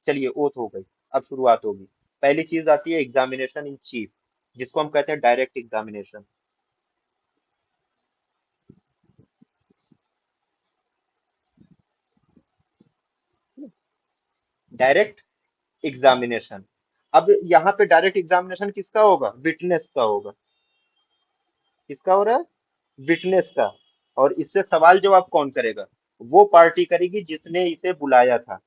Speaker 1: चलिए ओथ हो गई, अब शुरुआत होगी। पहली चीज आती है एग्जामिनेशन इन चीफ, जिसको हम कहते हैं डायरेक्ट एग्जामिनेशन। Direct examination. अब यहाँ पे डायरेक्ट एग्जामिनेशन किसका होगा, विटनेस का होगा। किसका हो रहा है, विटनेस का। और इससे सवाल जवाब कौन करेगा, वो पार्टी करेगी जिसने इसे बुलाया था।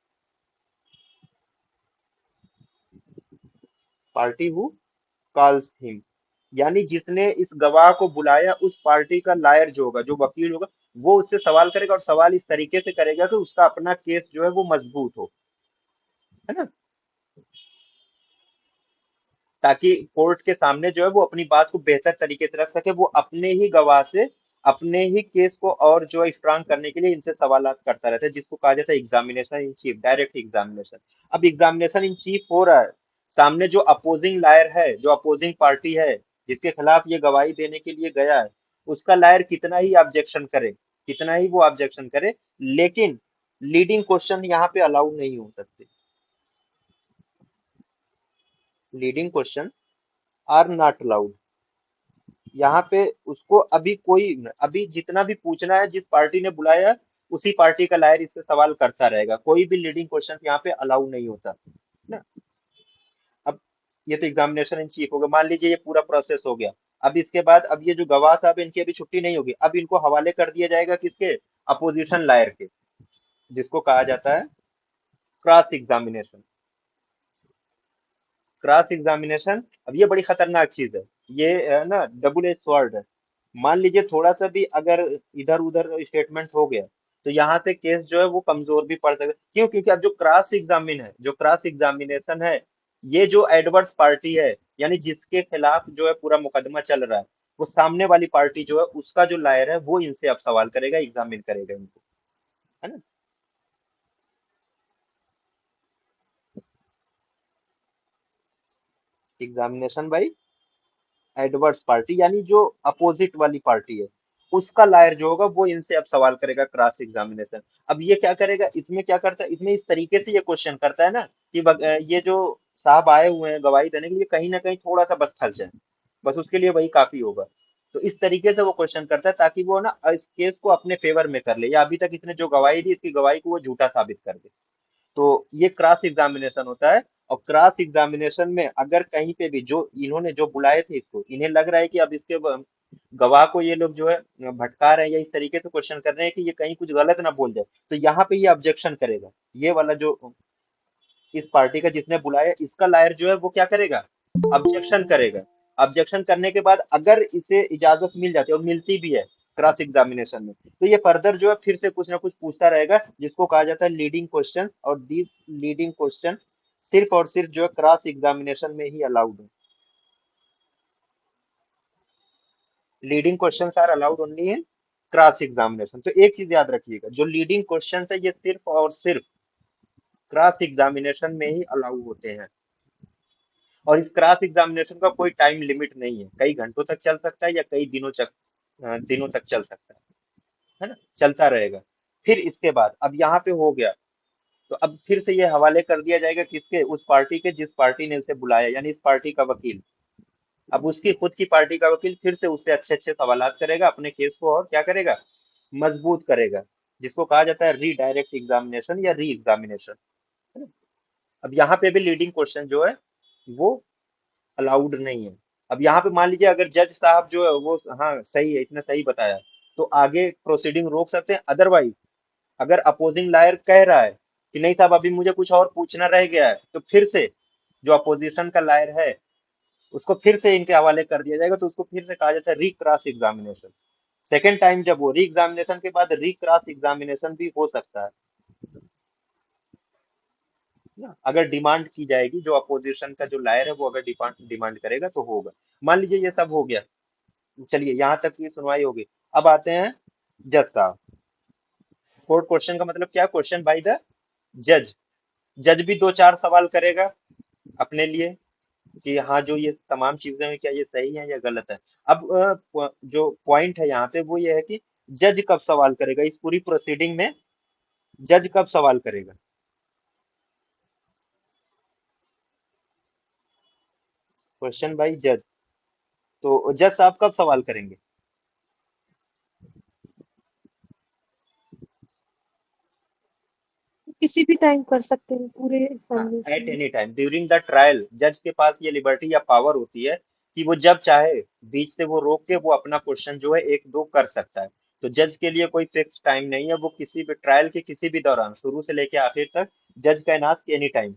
Speaker 1: पार्टी हु कॉल्स हिम, यानी जिसने इस गवाह को बुलाया, उस पार्टी का लायर जो होगा, जो वकील होगा, वो उससे सवाल करेगा, और सवाल इस तरीके से करेगा कि उसका अपना केस जो है वो मजबूत हो, है ना। ताकि कोर्ट के सामने जो है वो अपनी बात को बेहतर तरीके से रख सके, वो अपने ही गवाह से अपने ही केस को और जो है स्ट्रांग करने के लिए इनसे सवालात करता रहता है, जिसको कहा जाता है examination in chief, direct examination. अब एग्जामिनेशन इन चीफ हो रहा है, सामने जो अपोजिंग लायर है, जो अपोजिंग पार्टी है, जिसके खिलाफ ये गवाही देने के लिए गया है, उसका लायर कितना ही ऑब्जेक्शन करे, कितना ही वो ऑब्जेक्शन करे, लेकिन लीडिंग क्वेश्चन यहाँ पे अलाउ नहीं हो सकते। Leading question are not allowed. यहाँ पे उसको अभी कोई, अभी जितना भी पूछना है, जिस पार्टी ने बुलाया है, उसी पार्टी का लायर इससे सवाल करता रहेगा, कोई भी लीडिंग क्वेश्चन यहाँ पे अलाउ नहीं होता ना। अब ये तो एग्जामिनेशन इन चीफ हो गया, मान लीजिए ये पूरा प्रोसेस हो गया। अब इसके बाद अब ये जो गवाह साहब, इनकी अभी छुट्टी नहीं होगी, अब इनको हवाले कर दिया जाएगा किसके, अपोजिशन लायर के, जिसको कहा जाता है क्रॉस एग्जामिनेशन। क्रॉस एग्जामिनेशन, अब ये बड़ी खतरनाक चीज है, ये ना डबल एज स्वॉर्ड है। मान लीजिए थोड़ा सा भी अगर इधर उधर स्टेटमेंट हो गया, तो यहाँ से केस जो है वो कमजोर भी पड़ सकता है। क्यों? क्योंकि अब जो क्रॉस एग्जामिन है, जो क्रॉस एग्जामिनेशन है, ये जो एडवर्स पार्टी है, यानी जिसके खिलाफ जो है पूरा मुकदमा चल रहा है, वो सामने वाली पार्टी जो है, उसका जो लायर है वो इनसे अब सवाल करेगा, एग्जामिन करेगा इनको, है ना। एग्जामिनेशन भाई एडवर्स पार्टी, यानी जो अपोजिट वाली पार्टी है, उसका लायर जो होगा वो इनसे अब सवाल करेगा, क्रॉस एग्जामिनेशन। अब ये क्या करेगा, इसमें क्या करता है, इसमें इस तरीके से ये क्वेश्चन करता है ना कि ये जो साहब आए हुए हैं गवाही देने के लिए, कहीं ना कहीं थोड़ा सा बस फंस जाए, बस उसके लिए वही काफी होगा। तो इस तरीके से वो क्वेश्चन करता है ताकि वो ना इस केस को अपने फेवर में कर ले, या अभी तक इसने जो गवाही दी, इसकी गवाही को वो झूठा साबित कर दे। तो ये क्रॉस एग्जामिनेशन होता है। और क्रॉस एग्जामिनेशन में अगर कहीं पे भी जो इन्होंने जो बुलाए थे, इसको इन्हें लग रहा है कि अब इसके गवाह को ये लोग जो है भटका रहे हैं, या इस तरीके से क्वेश्चन कर रहे हैं कि ये कहीं कुछ गलत ना बोल जाए, तो यहाँ पे ये ऑब्जेक्शन करेगा। ये वाला जो इस पार्टी का जिसने बुलाया, इसका लायर जो है वो क्या करेगा, ऑब्जेक्शन करेगा। ऑब्जेक्शन करने के बाद अगर इसे इजाजत मिल जाती है, और मिलती भी है क्रॉस एग्जामिनेशन में, तो ये फर्दर जो है फिर से कुछ ना कुछ पूछता रहेगा, जिसको कहा जाता है लीडिंग क्वेश्चन। और दिस लीडिंग क्वेश्चन सिर्फ और सिर्फ जो है क्रॉस एग्जामिनेशन में ही अलाउड है। Leading question are allowed only in cross examination. तो एक चीज याद रखिएगा, जो लीडिंग क्वेश्चन है ये सिर्फ और सिर्फ क्रॉस एग्जामिनेशन में ही अलाउ होते हैं। और इस क्रॉस एग्जामिनेशन का कोई टाइम लिमिट नहीं है, कई घंटों तक चल सकता है या कई दिनों तक चल सकता है ना, चलता रहेगा। फिर इसके बाद अब यहाँ पे हो गया, तो अब फिर से ये हवाले कर दिया जाएगा किसके, उस पार्टी के जिस पार्टी ने उसे बुलाया, यानी इस पार्टी का वकील। अब उसकी खुद की पार्टी का वकील फिर से उससे अच्छे अच्छे सवालात करेगा, अपने केस को और क्या करेगा, मजबूत करेगा, जिसको कहा जाता है रीडायरेक्ट एग्जामिनेशन या री एग्जामिनेशन, है ना। अब यहाँ पे भी लीडिंग क्वेश्चन जो है वो अलाउड नहीं है। अब यहाँ पे मान लीजिए अगर जज साहब जो है वो, हाँ सही है, इसने सही बताया, तो आगे प्रोसीडिंग रोक सकते हैं। अदरवाइज अगर अपोजिंग लायर कह रहा है कि नहीं साहब अभी मुझे कुछ और पूछना रह गया है, तो फिर से जो अपोजिशन का लायर है उसको फिर से इनके हवाले कर दिया जाएगा, तो उसको फिर से कहा जाता है री क्रॉस एग्जामिनेशन। सेकेंड टाइम जब वो री एग्जामिनेशन के बाद री क्रॉस एग्जामिनेशन भी हो सकता है ना, अगर डिमांड की जाएगी, जो अपोजिशन का जो लायर है वो अगर डिमांड डिमांड करेगा तो होगा। मान लीजिए ये सब हो गया, चलिए यहाँ तक की सुनवाई होगी। अब आते हैं जज साहब। कोर्ट क्वेश्चन का मतलब क्या, क्वेश्चन बाय द जज। जज भी दो चार सवाल करेगा अपने लिए कि हाँ जो ये तमाम चीजें हैं क्या ये सही है या गलत है। अब जो पॉइंट है यहाँ पे वो ये है कि जज कब सवाल करेगा, इस पूरी प्रोसीडिंग में जज कब सवाल करेगा। क्वेश्चन बाय जज, तो जज साहब कब सवाल करेंगे।
Speaker 2: किसी भी टाइम कर सकते हैं पूरे
Speaker 1: हाँ,
Speaker 2: एग्जामिनेशन
Speaker 1: एट
Speaker 2: में।
Speaker 1: Any time during the trial जज के पास ये लिबर्टी या पावर होती है कि वो जब चाहे बीच से वो रोक के वो अपना क्वेश्चन जो है एक दो कर सकता है। तो जज के लिए कोई फिक्स टाइम नहीं है, वो किसी भी ट्रायल के किसी भी दौरान शुरू से लेके आखिर तक जज can ask any time,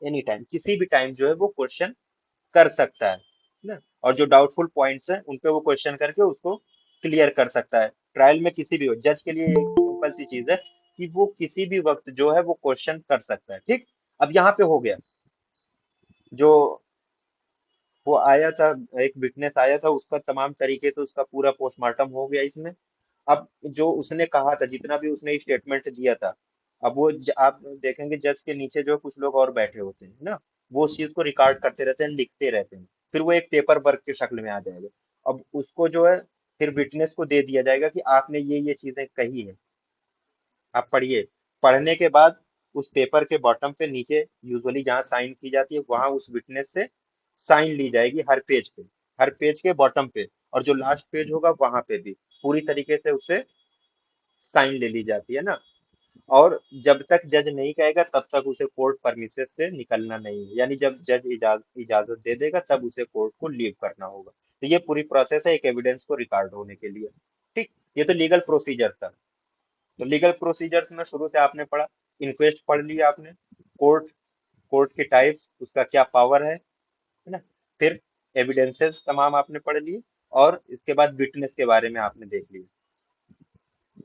Speaker 1: any time किसी भी टाइम जो है वो क्वेश्चन कर सकता है ना। और जो डाउटफुल पॉइंट्स हैं उन पे वो क्वेश्चन करके उसको क्लियर कर सकता है, ट्रायल में किसी भी हो। जज के लिए एक सिंपल सी चीज है कि वो किसी भी वक्त जो है वो क्वेश्चन कर सकता है। ठीक, अब यहाँ पे हो गया, जो वो आया था, एक विटनेस आया था, उसका तमाम तरीके से उसका पूरा पोस्टमार्टम हो गया इसमें। अब जो उसने कहा था, जितना भी उसने स्टेटमेंट दिया था, अब वो आप देखेंगे जज के नीचे जो कुछ लोग और बैठे होते हैं ना, वो उस चीज को रिकॉर्ड करते रहते हैं, लिखते रहते हैं। फिर वो एक पेपर वर्क की शक्ल में आ जाएगा। अब उसको जो है फिर विटनेस को दे दिया जाएगा कि आपने ये चीजें कही है, आप पढ़िए। पढ़ने के बाद उस पेपर के बॉटम पे नीचे यूजुअली जहाँ साइन की जाती है वहां उस विटनेस से साइन ली जाएगी हर पेज पे, हर पेज के बॉटम पे, और जो लास्ट पेज होगा वहां पे भी पूरी तरीके से उससे साइन ले ली जाती है ना। और जब तक जज नहीं कहेगा तब तक उसे कोर्ट परमिसेस से निकलना नहीं है, यानी जब जज इजाजत दे देगा तब उसे कोर्ट को लीव करना होगा। तो ये पूरी प्रोसेस है एक एविडेंस को रिकॉर्ड होने के लिए। ठीक, ये तो लीगल प्रोसीजर था। तो लीगल प्रोसीजर्स में शुरू से आपने पढ़ा, इंक्वेस्ट पढ़ लिया आपने, कोर्ट, कोर्ट के टाइप्स, उसका क्या पावर है ना, फिर एविडेंसेस तमाम आपने पढ़ लिए, और इसके बाद विटनेस के बारे में आपने देख लिया।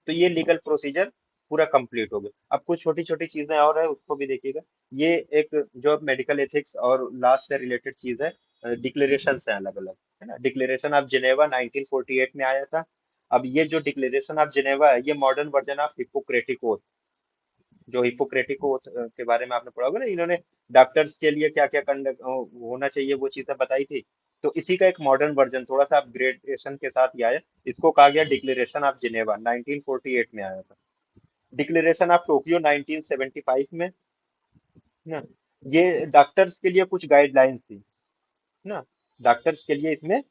Speaker 1: तो ये लीगल प्रोसीजर पूरा कंप्लीट हो गया। अब कुछ छोटी छोटी चीजें और है, उसको भी देखिएगा। ये एक जो मेडिकल एथिक्स और लॉ से रिलेटेड चीज है, डिक्लेरेशन है अलग अलग, है ना। डिक्लेरेशन ऑफ जिनेवा 1948 में आया था। अब ये जो डिक्लेरेशन ऑफ जिनेवा है, ये modern version of Hippocratic oath, जो हिप्पोक्रेटिक ओथ के बारे में आपने पढ़ा होगा ना, इन्होंने डॉक्टर्स के लिए क्या क्या कंडक्ट होना चाहिए वो चीजें बताई थी। तो इसी का एक मॉडर्न वर्जन थोड़ा सा अपग्रेडेशन के साथ ही आया। इसको कहा गया डिक्लेरेशन ऑफ जिनेवा, 1948 में आया था। डिक्लेरेशन ऑफ टोक्यो 1975 में ना, ये डॉक्टर्स के लिए कुछ गाइडलाइंस थी ना, डॉक्टर्स के लिए इसमें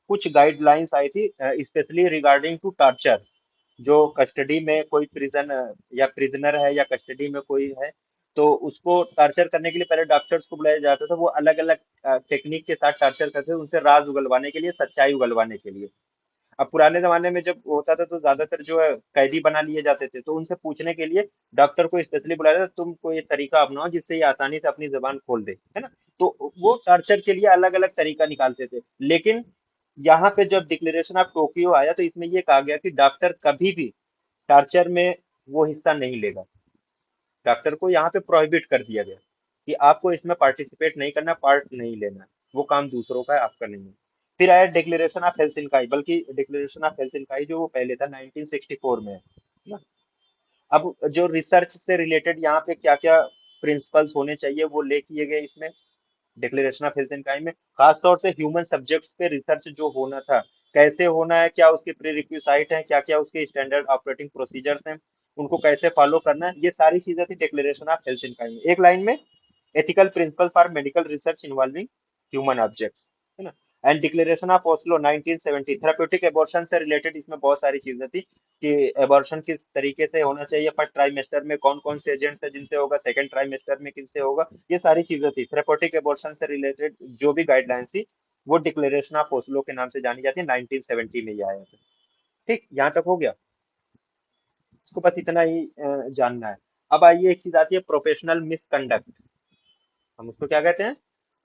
Speaker 1: कुछ गाइडलाइंस आई थी, स्पेशली रिगार्डिंग टू टॉर्चर। जो कस्टडी में कोई प्रिजन या प्रिजनर है या कस्टडी में कोई है, तो उसको टॉर्चर करने के लिए पहले डॉक्टर्स को बुलाया जाता था। वो अलग अलग टेक्निक के साथ टॉर्चर करते थे, उनसे राज उगलवाने के लिए, सच्चाई उगलवाने के लिए। अब पुराने जमाने में जब होता था तो ज्यादातर जो है कैदी बना लिए जाते थे, तो उनसे पूछने के लिए डॉक्टर को स्पेशली बुलाया था, तुम कोई तरीका अपनाओ जिससे ये आसानी से अपनी जबान खोल दे, है ना। तो वो टॉर्चर के लिए अलग अलग तरीका निकालते थे। लेकिन यहाँ पे जब डिक्लेरेशन ऑफ टोक्यो आया तो इसमें ये कहा गया कि डॉक्टर कभी भी टॉर्चर में वो हिस्सा नहीं लेगा। डॉक्टर को यहाँ पे प्रोहिबिट कर दिया गया कि आपको इसमें पार्टिसिपेट नहीं करना, पार्ट नहीं लेना, वो काम दूसरों का है, आपका नहीं है। फिर आया डिक्लेरेशन ऑफ हेलसिंकी, बल्कि डिक्लेरेशन ऑफ हेलसिंकी जो वो पहले था 1964 में है ना। अब जो रिसर्च से रिलेटेड यहाँ पे क्या क्या प्रिंसिपल्स होने चाहिए वो ले किए गए इसमें डिक्लेरेशन ऑफ हेल्सिंकी में। खासतौर से ह्यूमन सब्जेक्ट्स पे रिसर्च जो होना था, कैसे होना है, क्या उसके प्रीरिक्विसाइट हैं, क्या क्या उसके स्टैंडर्ड ऑपरेटिंग प्रोसीजर्स हैं, उनको कैसे फॉलो करना है, ये सारी चीजें थी डिक्लेरेशन ऑफ हेल्सिंकी में। एक लाइन में, ethical principle for medical research involving human objects, है ना। And declaration of Oslo 1970, therapeutic abortion से रिलेटेड इसमें बहुत सारी चीजें थी कि एबॉर्शन किस तरीके से होना चाहिए, फर्स्ट ट्राइमेस्टर में कौन कौन से एजेंट्स है जिनसे होगा, सेकंड ट्राइमेस्टर में किनसे होगा, ये सारी चीजें थी। थेराप्यूटिक एबॉर्शन से रिलेटेड जो भी गाइडलाइन थी वो डिक्लेरेशन ऑफ ओस्लो के नाम से जानी जाती है, 1970 में ये आया था। ठीक, यहाँ तक हो गया। इसको बस इतना ही जानना है। अब आइए एक चीज आती है, प्रोफेशनल मिसकंडक्ट। हम उसको क्या कहते हैं?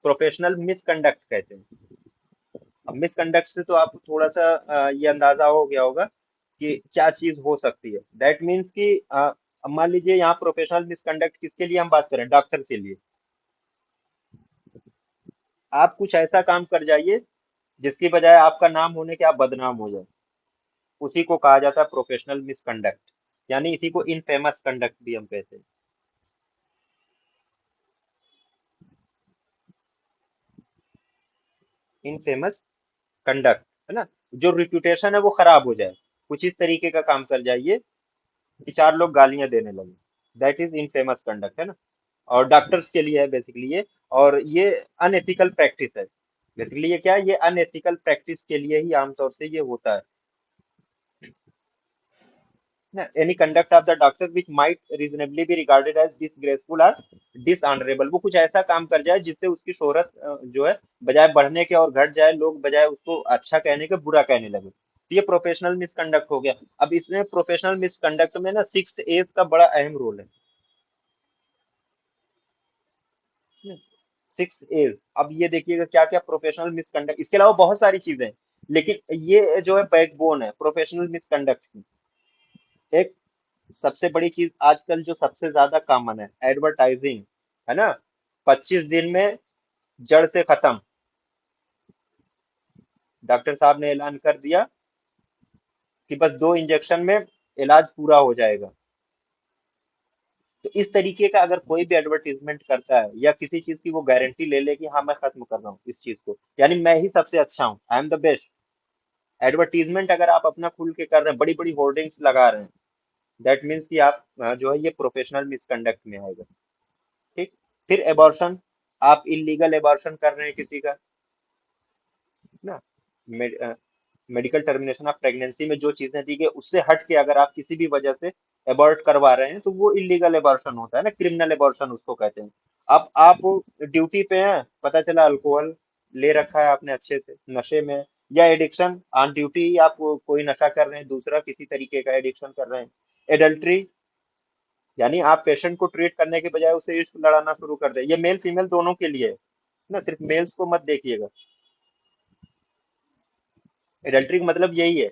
Speaker 1: प्रोफेशनल मिसकंडक्ट कहते हैं। अब मिसकंडक्ट से तो आपको थोड़ा सा ये अंदाजा हो गया होगा कि क्या चीज हो सकती है। दैट मीन्स कि अब मान लीजिए यहाँ प्रोफेशनल मिसकंडक्ट किसके लिए हम बात करें, डॉक्टर के लिए। आप कुछ ऐसा काम कर जाइए जिसकी बजाय आपका नाम होने के आप बदनाम हो जाए, उसी को कहा जाता है प्रोफेशनल मिसकंडक्ट। यानी इसी को इनफेमस कंडक्ट भी हम कहते हैं। इनफेमस कंडक्ट, है ना, जो रिप्यूटेशन है वो खराब हो जाए, कुछ इस तरीके का काम कर जाइए कि चार लोग गालियां देने लगे, दैट इज इनफेमस कंडक्ट, है ना। और डॉक्टर्स के लिए है बेसिकली ये। और ये अनएथिकल प्रैक्टिस है। बेसिकली ये क्या है, ये अनएथिकल प्रैक्टिस के लिए ही आमतौर से ये होता है ना। Any conduct of the doctor which might reasonably be regarded as disgraceful और डिसऑनरेबल, वो कुछ ऐसा काम कर जाए जिससे उसकी शोहरत जो है बजाय बढ़ने के और घट जाए, लोग बजाय उसको अच्छा कहने के बुरा कहने लगे। तो ये प्रोफेशनल मिसकंडक्ट हो गया। अब इसमें प्रोफेशनल मिसकंडक्ट में ना 6 एज का बड़ा अहम रोल है। 6 एज, अब ये देखिएगा क्या क्या प्रोफेशनल मिसकंडक्ट, इसके अलावा बहुत सारी चीजें हैं, लेकिन ये जो है बैकबोन है प्रोफेशनल मिसकंडक्ट की। सबसे बड़ी चीज आजकल जो सबसे ज्यादा कॉमन है, एडवर्टाइजिंग, है ना। 25 दिन में जड़ से खत्म, डॉक्टर साहब ने ऐलान कर दिया कि बस 2 इंजेक्शन में इलाज पूरा हो जाएगा। तो इस तरीके का अगर कोई भी एडवर्टीजमेंट करता है या किसी चीज की वो गारंटी ले ले कि हाँ मैं खत्म कर रहा हूँ इस चीज को, यानी मैं ही सबसे अच्छा हूँ, I am the best, advertisement अगर आप अपना खुल के कर रहे हैं, बड़ी बड़ी होर्डिंग्स लगा रहे हैं, दैट मीन्स कि आप जो है ये प्रोफेशनल मिसकंडक्ट में आएगा। ठीक। फिर एबॉर्शन, आप इलीगल एबॉर्शन कर रहे हैं किसी का, ना, मेडिकल टर्मिनेशन ऑफ प्रेगनेंसी में जो चीजें दी गई उससे हट के अगर आप किसी भी वजह से अबॉर्ट करवा रहे हैं तो वो इलीगल एबॉर्शन होता है ना, क्रिमिनल एबॉर्शन उसको कहते हैं। अब आप ड्यूटी पे हैं, पता चला अल्कोहल ले रखा है आपने अच्छे से, नशे में, या एडिक्शन ऑन ड्यूटी ही आप कोई नशा कर रहे हैं, दूसरा किसी तरीके का एडिक्शन कर रहे हैं। एडल्ट्री, यानी आप पेशेंट को ट्रीट करने के बजाय उसे इश्क लड़ाना शुरू कर दे, ये मेल फीमेल दोनों के लिए है ना, सिर्फ मेल्स को मत देखिएगा। एडल्ट्री का मतलब यही है।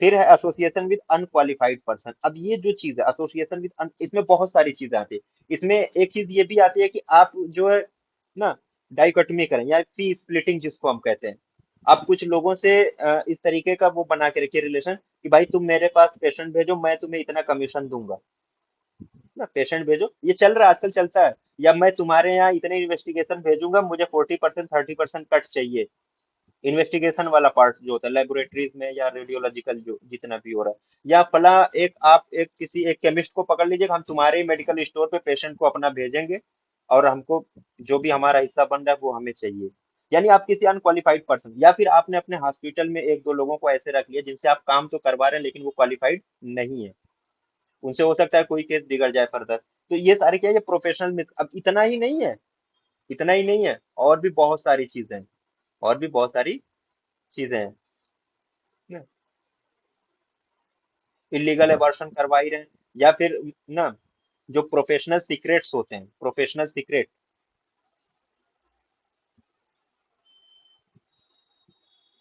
Speaker 1: फिर है एसोसिएशन विद अनक्वालिफाइड पर्सन। अब ये जो चीज है एसोसिएशन विद, इसमें बहुत सारी चीजें आती है। इसमें एक चीज ये भी आती है कि आप जो है ना डाइकोटमी करें या फी स्प्लिटिंग जिसको हम कहते हैं। आप कुछ लोगों से इस तरीके का वो बना के रखिए रिलेशन कि भाई तुम मेरे पास पेशेंट भेजो, मैं तुम्हें इतना कमीशन दूंगा, ना, पेशेंट भेजो, ये चल रहा है आजकल, चलता है। या मैं तुम्हारे यहाँ इतने इन्वेस्टिगेशन भेजूंगा, मुझे 40% 30% कट चाहिए, इन्वेस्टिगेशन वाला पार्ट जो होता है लेबोरेटरीज में या रेडियोलॉजिकल जो जितना भी हो रहा है। या फला एक आप एक किसी एक केमिस्ट को पकड़ लीजिए, हम तुम्हारे ही मेडिकल स्टोर पे पेशेंट को अपना भेजेंगे और हमको जो भी हमारा हिस्सा बन रहा है वो हमें चाहिए। यानी आप किसी अनक्वालिफाइड पर्सन, या फिर आपने अपने हॉस्पिटल में एक दो लोगों को ऐसे रख लिया जिनसे आप काम तो करवा रहे हैं लेकिन वो क्वालिफाइड नहीं है, उनसे हो सकता है कोई केस बिगड़ जाए फर्दर। तो ये सारे क्या है, ये प्रोफेशनल मिस। अब इतना ही नहीं है, इतना ही नहीं है, और भी बहुत सारी चीजें हैं, और भी बहुत सारी चीजें हैं। इलीगल एबॉर्शन करवा ही रहे हैं, या फिर ना जो प्रोफेशनल सीक्रेट्स होते हैं, प्रोफेशनल सीक्रेट,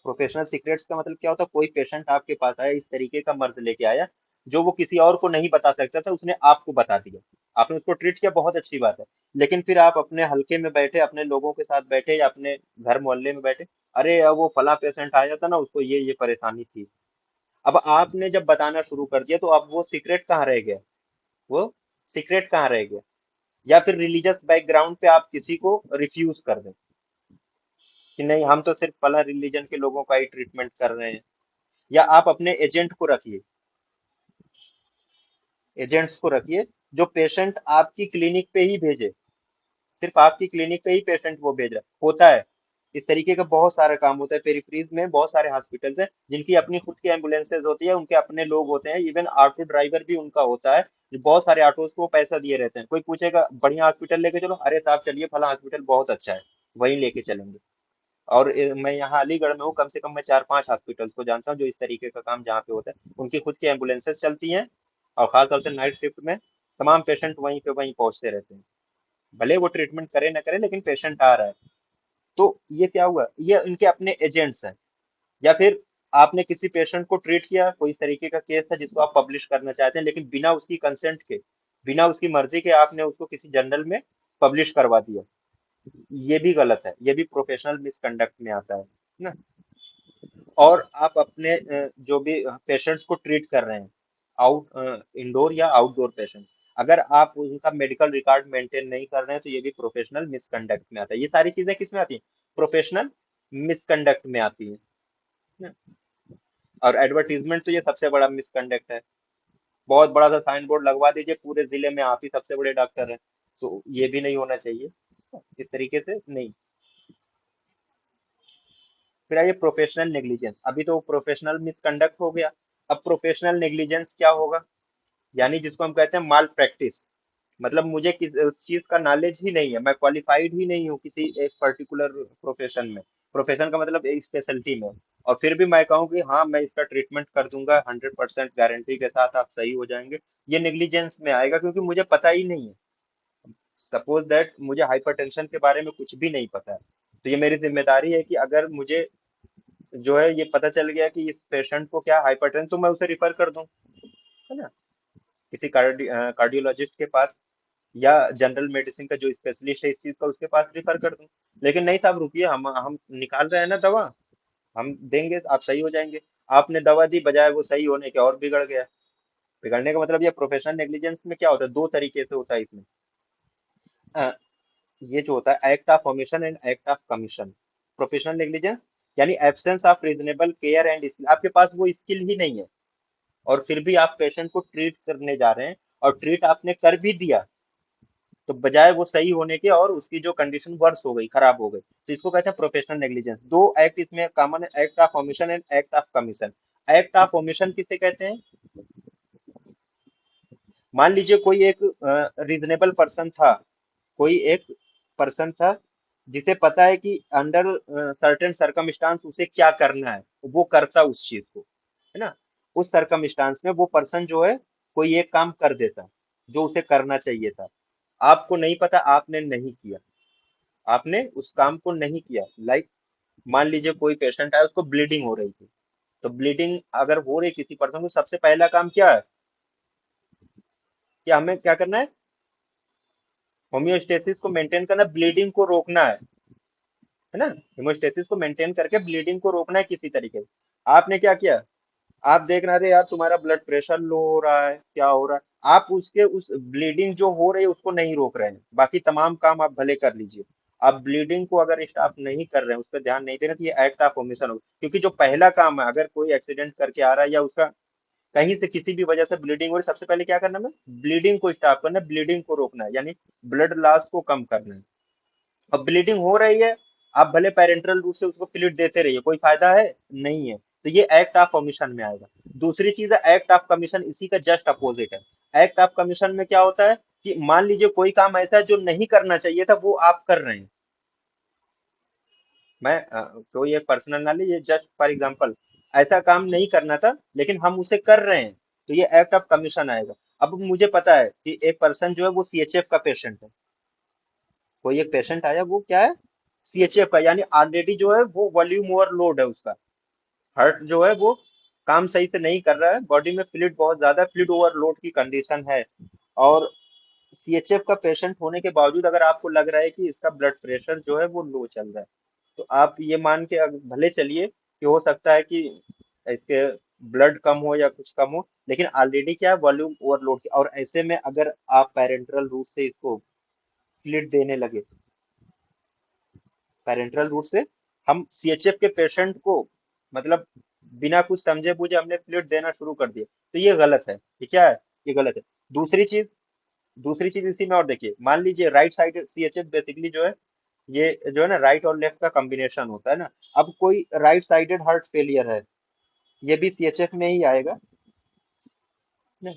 Speaker 1: प्रोफेशनल सीक्रेट्स का मतलब क्या होता है, कोई पेशेंट आपके पास आया, इस तरीके का मर्ज लेके आया जो वो किसी और को नहीं बता सकता था, उसने आपको बता दिया, आपने उसको ट्रीट किया, बहुत अच्छी बात है। लेकिन फिर आप अपने हल्के में बैठे, अपने लोगों के साथ बैठे या अपने घर मोहल्ले में बैठे, अरे अब वो फला पेशेंट आया था ना, उसको ये परेशानी थी। अब आपने जब बताना शुरू कर दिया तो अब वो सीक्रेट कहाँ रह गया, वो सीक्रेट कहाँ रह गया। या फिर रिलीजियस बैकग्राउंड पे आप किसी को रिफ्यूज कर दें कि नहीं हम तो सिर्फ फला रिलीजन के लोगों का ही ट्रीटमेंट कर रहे हैं। या आप अपने एजेंट को रखिए, एजेंट्स को रखिए जो पेशेंट आपकी क्लिनिक पे ही भेजे, सिर्फ आपकी क्लिनिक पे ही पेशेंट वो भेज रहा है, होता है। इस तरीके का बहुत सारा काम होता है, पेरिफेरीज में बहुत सारे हॉस्पिटल्स हैं जिनकी अपनी खुद की एम्बुलेंसेज होती है, उनके अपने लोग होते हैं, इवन ऑटो ड्राइवर भी उनका होता है। जो बहुत सारे ऑटोज को पैसा दिए रहते हैं, कोई पूछेगा बढ़िया हॉस्पिटल लेके चलो, अरे साहब चलिए फला हॉस्पिटल बहुत अच्छा है, वहीं लेके चलेंगे। और मैं यहाँ अलीगढ़ में हूँ, कम से कम मैं 4-5 हॉस्पिटल्स को जानता हूँ जो इस तरीके का काम जहाँ पे होता है, उनकी खुद की एम्बुलेंसेज चलती हैं, और खासतौर से नाइट शिफ्ट में तमाम पेशेंट वहीं पे वहीं पहुंचते रहते हैं, भले वो ट्रीटमेंट करे ना करे लेकिन पेशेंट आ रहा है। तो ये क्या हुआ, ये उनके अपने एजेंट्स हैं। या फिर आपने किसी पेशेंट को ट्रीट किया, कोई इस तरीके का केस था जिसको आप पब्लिश करना चाहते हैं, लेकिन बिना उसकी कंसेंट के, बिना उसकी मर्जी के आपने उसको किसी जर्नल में पब्लिश करवा दिया, ये भी गलत है, ये भी प्रोफेशनल मिसकंडक्ट में आता है ना। और आप अपने जो भी पेशेंट्स को ट्रीट कर रहे हैं, आउट इंडोर या आउटडोर पेशेंट, अगर आप उनका मेडिकल रिकॉर्ड मेंटेन नहीं कर रहे हैं तो ये भी प्रोफेशनल मिसकंडक्ट में आता है। ये सारी चीजें किस में आती हैं, प्रोफेशनल मिसकंडक्ट में आती हैं ना। और एडवर्टीजमेंट तो ये सबसे बड़ा मिसकंडक्ट है। बहुत बड़ा सा साइन बोर्ड लगवा दीजिए पूरे जिले में आप ही सबसे बड़े डॉक्टर हैं, तो ये भी नहीं होना चाहिए, इस तरीके से नहीं। फिर आइए प्रोफेशनल नेग्लिजेंस, अभी तो प्रोफेशनल मिसकंडक्ट हो गया, अब प्रोफेशनल नेग्लिजेंस क्या होगा, यानी जिसको हम कहते हैं माल प्रैक्टिस। मतलब मुझे किस चीज का नॉलेज ही नहीं है, मैं क्वालिफाइड ही नहीं हूँ किसी एक पर्टिकुलर प्रोफेशन में, प्रोफेशन का मतलब एक स्पेशलिटी में, और फिर भी मैं कहूँ कि हाँ मैं इसका ट्रीटमेंट कर दूंगा 100% गारंटी के साथ, आप सही हो जाएंगे, ये नेग्लिजेंस में आएगा क्योंकि मुझे पता ही नहीं है। सपोज दैट मुझे हाइपरटेंशन के बारे में कुछ भी नहीं पता है, तो ये मेरी जिम्मेदारी है कि अगर मुझे जो है ये पता चल गया कि इस पेशेंट को क्या हाइपरटेंशन, तो मैं उसे रिफर कर दूं, है ना, किसी कार्डियोलॉजिस्ट के पास, या जनरल मेडिसिन का जो स्पेशलिस्ट है इस चीज का उसके पास रिफर कर दूं। लेकिन नहीं साहब, रुकिए, हम निकाल रहे हैं ना दवा, हम देंगे, आप सही हो जाएंगे। आपने दवा दी, बजाय वो सही होने के और बिगड़ गया। बिगड़ने का मतलब, ये प्रोफेशनल नेग्लिजेंस में क्या होता है, दो तरीके से होता है इसमें। अ, ये जो होता है act of omission and act of commission. Professional negligence यानी absence of reasonable care and skill, आपके पास वो स्किल ही नहीं है और फिर भी आप पेशेंट को ट्रीट करने जा रहे हैं, और ट्रीट आपने कर भी दिया, तो बजाय वो सही होने के और उसकी जो कंडीशन वर्स हो गई, खराब हो गई, तो इसको कहते हैं प्रोफेशनल नेग्लिजेंस। दो एक्ट इसमें कॉमन है, act of omission and act of commission. Act of omission किसे कहते हैं? मान लीजिए कोई एक रीजनेबल पर्सन था, कोई एक पर्सन था जिसे पता है कि अंडर सर्टेन सरकमस्टांस उसे क्या करना है, वो करता उस चीज को, है ना। उस सरकमस्टांस में वो पर्सन जो है कोई एक काम कर देता जो उसे करना चाहिए था। आपको नहीं पता, आपने नहीं किया, आपने उस काम को नहीं किया। लाइक मान लीजिए कोई पेशेंट है, उसको ब्लीडिंग हो रही थी, तो ब्लीडिंग अगर हो रही किसी पर्सन को, सबसे पहला काम क्या है, कि हमें क्या करना है, होम्योस्टेसिस को मेंटेन करना, ब्लीडिंग को रोकना है ना। हेमोस्टेसिस को मेंटेन करके ब्लीडिंग को रोकना है किसी तरीके से। आपने क्या किया, आप देख रहे थे यार तुम्हारा ब्लड प्रेशर लो हो रहा है, क्या हो रहा है, आप उसके उस ब्लीडिंग जो हो रही है उसको नहीं रोक रहे हैं, बाकी तमाम काम आप भले कर लीजिए। आप ब्लीडिंग को अगर स्टॉप नहीं कर रहे हैं, उस पर ध्यान नहीं दे रहे, तो ये एक्ट ऑफ ओमिशन होगा। क्योंकि जो पहला काम है, अगर कोई एक्सीडेंट करके आ रहा है या उसका कहीं से किसी भी वजह से ब्लीडिंग हो रही है, सबसे पहले क्या करना है, ब्लीडिंग को स्टॉप करना है, ब्लीडिंग को रोकना है, यानी ब्लड लॉस को कम करना है। अब ब्लीडिंग हो रही है, आप भले पेरेंट्रल रूट से उसको फ्लूइड देते रहिए, कोई फायदा है नहीं है, तो ये एक्ट ऑफ कमीशन में आएगा। दूसरी चीज है एक्ट ऑफ कमीशन, इसी का जस्ट अपोजिट है। एक्ट ऑफ कमीशन में क्या होता है कि मान लीजिए कोई काम ऐसा है जो नहीं करना चाहिए था, वो आप कर रहे हैं। कोई एक पर्सनल ना लीजिए, जस्ट फॉर एग्जांपल, ऐसा काम नहीं करना था लेकिन हम उसे कर रहे हैं, तो ये एक्ट ऑफ कमीशन आएगा। अब मुझे पता है कि एक पर्सन जो है वो सीएचएफ का पेशेंट है, कोई एक पेशेंट आया, वो क्या है, सीएचएफ का, यानी ऑलरेडी जो है वो वॉल्यूम ओवरलोड है उसका, हार्ट जो है वो काम सही से नहीं कर रहा है, बॉडी में फ्लूइड बहुत ज्यादा, फ्लूइड ओवरलोड की कंडीशन है। और सीएचएफ का पेशेंट होने के बावजूद अगर आपको लग रहा है कि इसका ब्लड प्रेशर जो है वो लो चल रहा है, तो आप ये मान के भले चलिए कि हो सकता है कि इसके ब्लड कम हो या कुछ कम हो, लेकिन ऑलरेडी क्या है, वॉल्यूम ओवरलोड, और ऐसे में अगर आप पैरेंट्रल रूट से इसको फ्लूइड देने लगे, पैरेंटल रूट से हम सीएचएफ के पेशेंट को, मतलब बिना कुछ समझे बूझे हमने फ्लूइड देना शुरू कर दिया, तो ये गलत है। ये क्या है, ये गलत है। दूसरी चीज, दूसरी चीज इसी में और देखिए, मान लीजिए राइट साइड सीएचएफ बेसिकली जो है, ये जो है ना राइट और लेफ्ट का कॉम्बिनेशन होता है ना। अब कोई राइट साइडेड हार्ट फेलियर है, ये भी सीएचएफ में ही आएगा ना।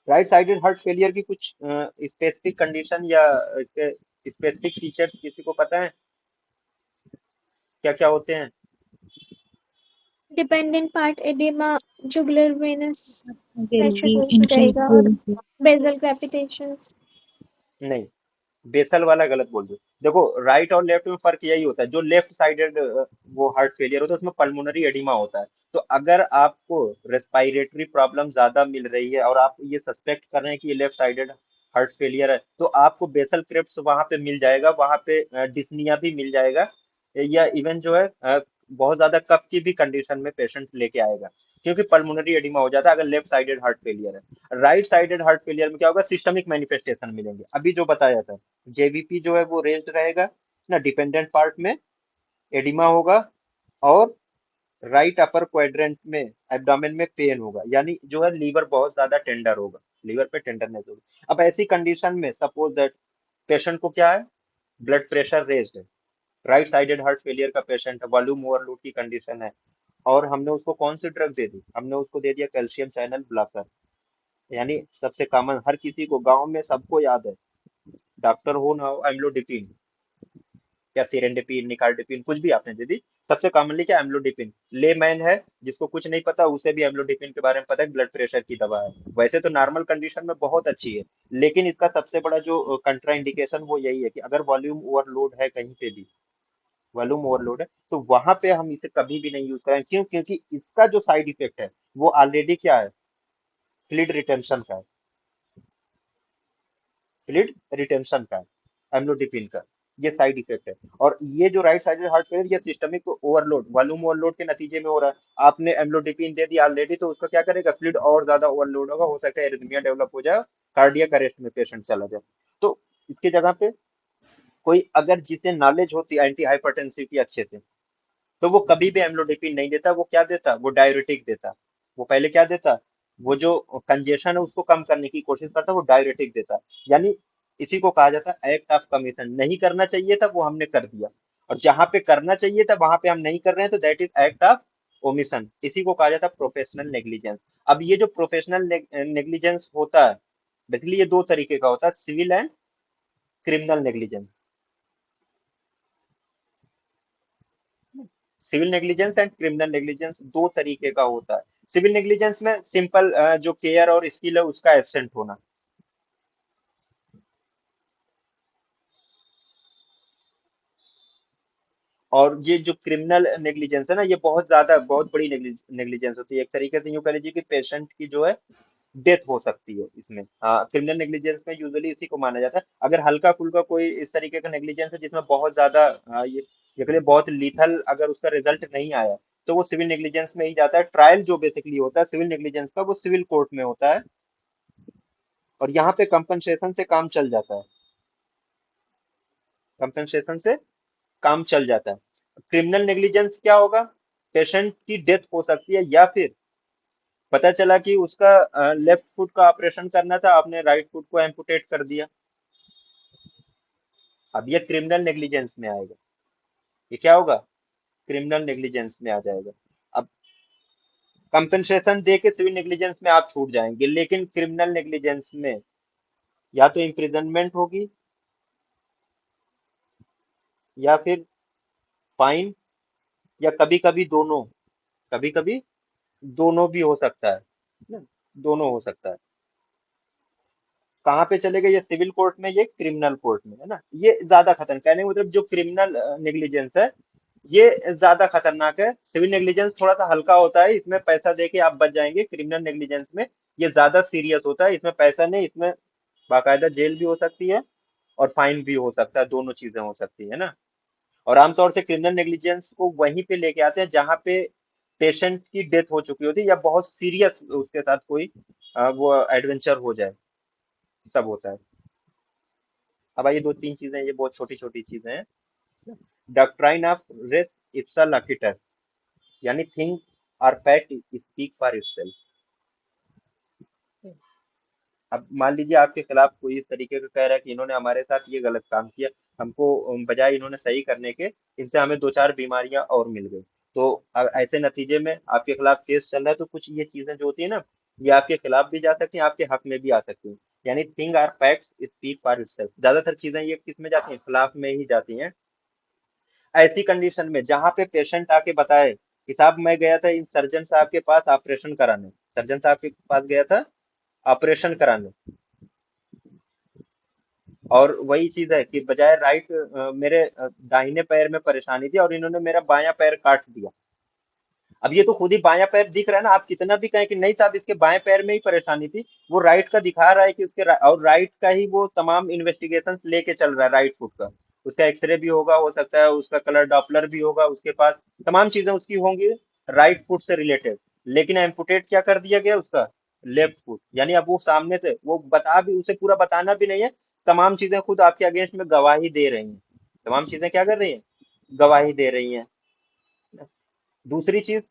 Speaker 1: राइट साइडेड हार्ट फेलियर की कुछ स्पेसिफिक कंडीशन या इसके स्पेसिफिक फीचर्स किसी को पता है, क्या क्या होते हैं?
Speaker 3: Dependent part oedema, jugular venous pressure
Speaker 2: जल्दी
Speaker 3: रेस हो जाएगा, और
Speaker 2: इंक्रीज।
Speaker 3: बेसल कैपिटेशंस।
Speaker 1: नहीं, बेसल वाला गलत बोल दो। देखो, राइट और लेफ्ट में फर्क यही होता है, जो लेफ्ट साइडेड वो हार्ट फेलियर होता है उसमें पल्मोनरी एडिमा होता है। तो अगर आपको रेस्पिरेटरी प्रॉब्लम ज्यादा मिल रही है और आप ये सस्पेक्ट कर रहे हैं कि ये लेफ्ट साइडेड हार्ट फेलियर है, तो आपको बेसल क्रिप्स वहां पे मिल जाएगा, वहां पे डिस्निया भी मिल जाएगा, या इवन जो है बहुत ज्यादा कफ की भी कंडीशन में पेशेंट लेके आएगा, क्योंकि पल्मोनरी एडिमा हो जाता है अगर लेफ्ट साइडेड हार्ट फेलियर है। राइट साइडेड हार्ट फेलियर में क्या होगा, सिस्टमिक मैनिफेस्टेशन मिलेंगे, अभी जो बताया था। जेवीपी जो है वो रेज्ड रहेगा ना, डिपेंडेंट पार्ट में एडिमा होगा, और राइट अपर क्वाड्रेंट में एब्डोमेन में पेन होगा, यानी जो है लीवर बहुत ज्यादा टेंडर होगा, लीवर पे टेंडरनेस होगी। अब ऐसी कंडीशन में सपोज दैट पेशेंट को क्या है, ब्लड प्रेशर रेज्ड है, राइट साइडेड हार्ट फेलियर का पेशेंट है, वॉल्यूम ओवरलोड की कंडीशन है, और हमने उसको कौन सी ड्रग दे दी, हमने उसको दे दिया कैल्शियम चैनल ब्लॉकर, यानी सबसे कॉमन, हर किसी को गांव में सबको याद है, डॉक्टर हो ना हो, एम्लोडिपिन, या सिरेंडेपिन, निकार्डिपिन, कुछ भी आपने दे दी, सबसे कॉमनली क्या, एम्लोडिपिन। लेमैन है जिसको कुछ नहीं पता, उसे भी एम्लोडिपिन के बारे में पता है, ब्लड प्रेशर की दवा है। वैसे तो नॉर्मल कंडीशन में बहुत अच्छी है, लेकिन इसका सबसे बड़ा जो कंट्रा इंडिकेशन वो यही है कि अगर वॉल्यूम ओवरलोड है कहीं पे भी, वॉल्यूम ओवरलोड है, तो वहां पे हम इसे कभी भी नहीं यूज करें। क्यों? क्योंकि इसका जो साइड इफेक्ट है वो ऑलरेडी क्या है, फ्लूइड रिटेंशन का है, फ्लूइड रिटेंशन का है एम्लोडिपिन का। ये साइड इफेक्ट है। और ये जो राइट साइडेड हार्ट फेलियर, ये सिस्टमिक ओवरलोड, वॉल्यूम ओवरलोड के नतीजे में हो रहा है। आपने एम्लोडिपिन दे दिया ऑलरेडी, तो उसका क्या करेगा, फ्लूइड और ज्यादा ओवरलोड होगा, हो सकता है एरिथमिया डेवलप हो जाए, कार्डियक अरेस्ट में पेशेंट चला जाए। तो इसकी जगह पे कोई अगर जिसे नॉलेज होती है एंटी हाइपरटेंसिव की अच्छे से, तो वो कभी भी एम्लोडिपिन नहीं देता। वो क्या देता, वो डायरेटिक देता। वो पहले क्या देता, वो जो कंजेशन है उसको कम करने की कोशिश करता, वो डायरेटिक देता। यानी इसी को कहा जाता है एक्ट ऑफ कमीशन। नहीं करना चाहिए था वो हमने कर दिया, और जहां पे करना चाहिए था वहां पे हम नहीं कर रहे हैं, तो that is act of omission. इसी को कहा जाता है प्रोफेशनल नेग्लिजेंस। अब ये जो प्रोफेशनल नेग्लिजेंस होता है, बेसिकली ये दो तरीके का होता है, civil and criminal negligence. Civil negligence and criminal negligence दो तरीके का होता है। सिविल नेग्लिजेंस में सिंपल जो केयर और स्किल है उसका एब्सेंट होना। और ये जो क्रिमिनल नेग्लिजेंस है ना, ये बहुत ज्यादा, बहुत बड़ी नेग्लिजेंस होती है। एक तरीके से यूं कह लीजिए कि पेशेंट की जो है डेथ हो सकती है इसमें। क्रिमिनल नेग्लिजेंस में यूजुअली इसी को माना जाता है। अगर हल्का फुल्का कोई इस तरीके का नेग्लिजेंस है जिसमें बहुत ज्यादा ये कहिए बहुत लीथल अगर उसका रिजल्ट नहीं आया, तो वो सिविल नेग्लिजेंस में ही जाता है। ट्रायल जो बेसिकली होता है सिविल नेग्लिजेंस का, वो सिविल कोर्ट में होता है, और यहाँ पे कंपनसेशन से काम चल जाता है। कंपनसेशन से काम चल जाता है। क्रिमिनल नेग्लिजेंस क्या होगा, पेशेंट की डेथ हो सकती है, या फिर पता चला कि उसका लेफ्ट फुट का ऑपरेशन करना था, आपने राइट फुट को एम्पुटेट कर दिया। अब ये क्रिमिनल नेग्लिजेंस में आएगा। ये क्या होगा, क्रिमिनल नेग्लिजेंस में आ जाएगा। अब कंपनसेशन दे के सिविल नेग्लिजेंस में आप छूट जाएंगे, लेकिन क्रिमिनल नेग्लिजेंस में या तो इम्प्रिजनमेंट होगी, या फिर फाइन, या कभी कभी दोनों, कभी कभी दोनों भी हो सकता है ना, दोनों हो सकता है। कहाँ पे चले गए, ये सिविल कोर्ट में, ये क्रिमिनल कोर्ट में, है ना। ये ज्यादा खतरनाक, कहने का मतलब जो क्रिमिनल नेग्लिजेंस है ये ज्यादा खतरनाक है। सिविल नेग्लिजेंस थोड़ा सा हल्का होता है, इसमें पैसा दे के आप बच जाएंगे। क्रिमिनल नेग्लिजेंस में ये ज्यादा सीरियस होता है, इसमें पैसा नहीं, इसमें बाकायदा जेल भी हो सकती है और फाइन भी हो सकता है, दोनों चीजें हो सकती है ना। और आमतौर से क्रिमिनल नेग्लिजेंस को वहीं पे लेके आते हैं जहां पे पेशेंट की डेथ हो चुकी होती है, या बहुत सीरियस उसके साथ कोई वो एडवेंचर हो जाए, तब होता है। अब आइए दो तीन चीजें, ये बहुत छोटी छोटी चीजें हैं। डॉक्ट्राइन ऑफ रेस इप्सा लाकिटर, यानी थिंग और फैक्ट स्पीक फॉर इटसेल्फ। अब मान लीजिए आपके खिलाफ कोई इस तरीके का कह रहा है कि इन्होंने हमारे साथ ये गलत काम किया, हमको बजाय इन्होंने सही करने के, इनसे हमें दो चार बीमारियां और मिल गई। तो ऐसे नतीजे में आपके खिलाफ केस चल रहा है, तो कुछ ये चीजें जो होती है ना, ये आपके खिलाफ भी जा सकती हैं, आपके हक में भी आ सकती हैं। यानी thing or facts speak for itself, ज्यादातर चीजें ये किस में जाती हैं, खिलाफ में ही जाती हैं। ऐसी कंडीशन में जहां पे पेशेंट आके बताए कि साहब मैं गया था इन सर्जन साहब के पास ऑपरेशन कराने, सर्जन साहब के पास गया था ऑपरेशन कराने, और वही चीज है कि बजाय राइट, मेरे दाहिने पैर में परेशानी थी और इन्होंने मेरा बायां पैर काट दिया। अब ये तो खुद ही बायां पैर दिख रहा है ना, आप कितना भी कहें कि नहीं साहब इसके बाएं पैर में ही परेशानी थी, वो राइट का दिखा रहा है कि और राइट का ही वो तमाम इन्वेस्टिगेशन लेके चल रहा है, राइट फुट का। उसका एक्सरे भी होगा, हो सकता है उसका कलर डॉपलर भी होगा उसके पास, तमाम चीजें उसकी होंगी राइट फुट से रिलेटेड। लेकिन एम्पुटेट क्या कर दिया गया उसका, लेफ्ट फुट। यानी अब वो सामने से वो बता भी, उसे पूरा बताना भी नहीं है, तमाम चीजें खुद आपके अगेंस्ट में गवाही दे रही हैं। तमाम चीजें क्या कर रही हैं, गवाही दे रही हैं। दूसरी चीज,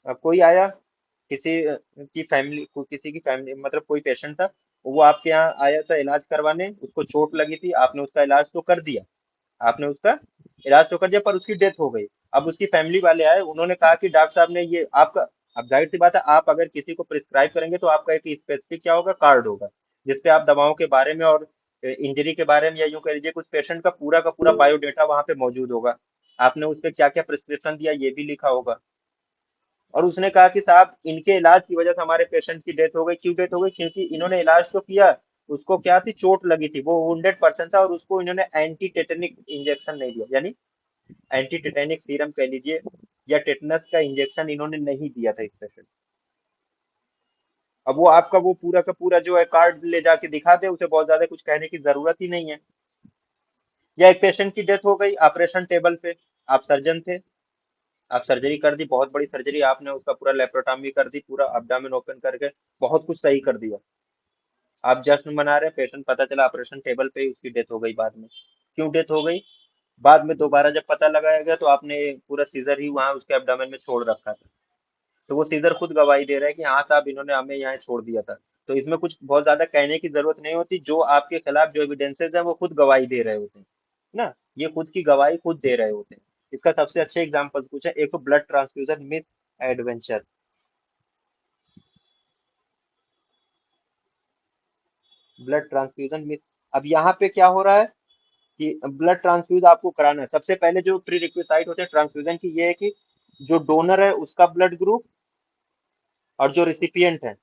Speaker 1: कोई आया, किसी की फैमिली को, किसी की फैमिली मतलब कोई पेशेंट था, वो आपके यहाँ आया था इलाज करवाने, उसको चोट लगी थी, आपने उसका इलाज तो कर दिया, आपने उसका इलाज तो कर दिया, पर उसकी डेथ हो गई। अब उसकी फैमिली वाले आए, उन्होंने कहा कि डॉक्टर साहब ने ये आपका, अब जाहिर सी बात है आप अगर किसी को प्रिस्क्राइब करेंगे तो आपका एक स्पेसिफिक क्या होगा, कार्ड होगा, जिसपे आप दवाओं के बारे में और इंजरी के बारे में, या यूं कह लीजिए कुछ पेशेंट का पूरा बायोडेटा वहां पे मौजूद होगा। आपने उस पर क्या क्या प्रिस्क्रिप्शन दिया ये भी लिखा होगा। और उसने कहा कि साहब इनके इलाज की वजह से हमारे पेशेंट की डेथ हो गई। क्यों डेथ हो गई, क्योंकि इन्होंने इलाज तो किया, उसको क्या थी, चोट लगी थी, वो वुंडेड पर्सन था, और उसको इन्होंने एंटी टेटनिक इंजेक्शन नहीं दिया, यानी एंटी टेटेनिक सीरम कह लीजिए, या टेटनस का इंजेक्शन इन्होंने नहीं दिया था इस पेशेंट। अब वो आपका वो पूरा का पूरा जो है कार्ड ले जाके दिखा दे, उसे बहुत ज्यादा कुछ कहने की जरूरत ही नहीं है। या एक पेशेंट की डेथ हो गई ऑपरेशन टेबल पे, आप सर्जन थे, आप सर्जरी कर दी, बहुत बड़ी सर्जरी, आपने उसका पूरा लेप्रोटॉमी कर दी, पूरा abdomen ओपन करके बहुत कुछ सही कर दिया। आप जश्न मना रहे हैं, पेशेंट पता चला ऑपरेशन टेबल पे ही उसकी डेथ हो गई बाद में। क्यों डेथ हो गई? बाद में दोबारा जब पता लगाया गया तो आपने पूरा सीजर ही वहां उसके एब्डामेन में छोड़ रखा था। तो वो सीजर खुद गवाही दे रहा है कि हाँ साहब इन्होंने हमें यहाँ छोड़ दिया था। तो इसमें कुछ बहुत ज्यादा कहने की जरूरत नहीं होती, जो आपके खिलाफ जो एविडेंसेस हैं वो खुद गवाही दे रहे होते हैं ना। ये खुद की गवाही खुद दे रहे होते हैं। इसका सबसे अच्छे एग्जाम्पल कुछ है, एक तो blood transfusion miss adventure. Blood transfusion miss. अब यहाँ पे क्या हो रहा है कि ब्लड ट्रांसफ्यूज आपको कराना है। सबसे पहले जो प्री रिक्विसाइट होते हैं ट्रांसफ्यूजन की, ये है कि जो डोनर है उसका ब्लड ग्रुप और जो रिसिपिएंट है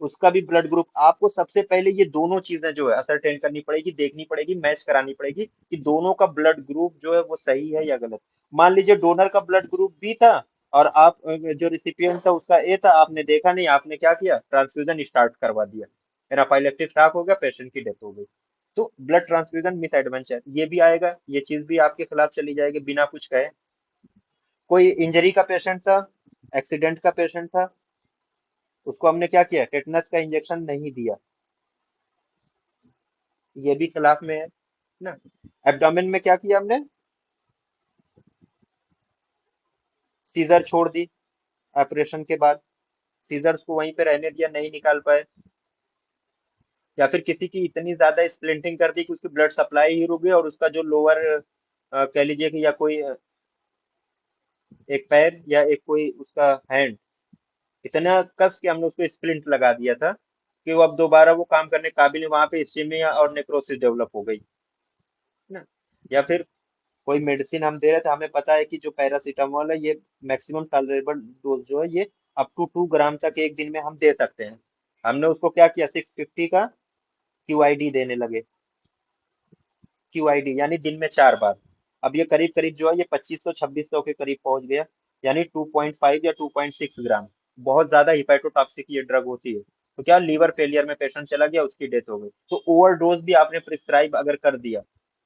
Speaker 1: उसका भी ब्लड ग्रुप, आपको सबसे पहले ये दोनों चीजें जो है असरटेन करनी पड़ेगी, देखनी पड़ेगी, मैच करानी पड़ेगी कि दोनों का ब्लड ग्रुप जो है वो सही है या गलत। मान लीजिए डोनर का ब्लड ग्रुप बी था और आप जो रिसिपिएंट था उसका ए था, आपने देखा नहीं, आपने क्या किया, ट्रांसफ्यूजन स्टार्ट करवा दिया, एनाफाइलेक्टिक शॉक हो गया, पेशेंट की डेथ हो गई। तो ब्लड ट्रांसफ्यूजन मिस एडवेंचर ये भी आएगा, ये चीज भी आपके खिलाफ चली जाएगी बिना कुछ कहे। कोई इंजरी का पेशेंट था, एक्सीडेंट का पेशेंट था, उसको हमने क्या किया, टेटनस का इंजेक्शन नहीं दिया, ये भी खिलाफ में है ना। एब्डोमेन में क्या किया हमने, सीजर छोड़ दी ऑपरेशन के बाद, सीजर्स को वहीं पे रहने दिया, नहीं निकाल पाए। या फिर किसी की इतनी ज्यादा स्प्लिंटिंग कर दी कि उसकी ब्लड सप्लाई ही रुक गई और उसका जो लोअर कह लीजिए कि या कोई एक पैर या एक कोई उसका हैंड, इतना कस के हमने उसको स्प्लिंट लगा दिया था कि वो अब दोबारा वो काम करने के काबिल नहीं, वहां पे इस्चीमिया और नेक्रोसिस डेवलप हो गई ना। या फिर कोई मेडिसिन हम दे रहे थे, हमें पता है कि जो पैरासीटामोल है ये मैक्सिमम टॉलरेबल डोज जो है ये अप टू 2 ग्राम तक एक दिन में हम दे सकते हैं। हमने उसको क्या किया, 650 का क्यूआईडी देने लगे, क्यूआईडी यानी दिन में 4 बार। अब ये करीब करीब जो है ये 2500 2600 के करीब पहुंच गया, यानी 2.5 या 2.6 ग्राम। बहुत ज्यादा हिपैटोटॉक्सिक ये ड्रग होती है। तो क्या लीवर फेलियर में पेशेंट चला गया, उसकी डेथ हो गई। तो ओवरडोज भी आपने प्रिस्क्राइब अगर कर दिया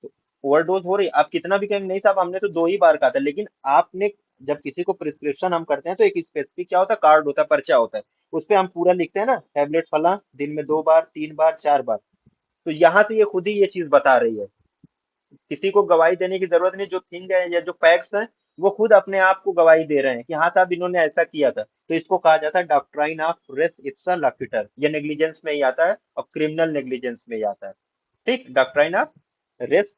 Speaker 1: तो ओवरडोज हो रही, आप कितना भी कहेंगे नहीं साहब हमने तो 2 ही बार कहा था, लेकिन आपने जब किसी को प्रिस्क्रिप्शन हम करते हैं तो एक स्पेसिफिक क्या होता है, कार्ड होता है, पर्चा होता है, उस पे हम पूरा लिखते हैं ना, टैबलेट फला दिन में 2 बार 3 बार 4 बार। तो यहाँ से ये खुद ही ये चीज बता रही है, किसी को गवाही देने की जरूरत नहीं, जो थिंग है या जो फैक्ट्स हैं वो खुद अपने आप को गवाही दे रहे हैं कि हाँ साहब इन्होंने ऐसा किया था। तो इसको कहा जाता है डॉक्ट्राइन ऑफ रेस इप्सा लॉक्यूटर, ये नेग्लिजेंस में ही आता है और क्रिमिनल नेग्लिजेंस में ही आता है। ठीक, डॉक्ट्राइन ऑफ रेस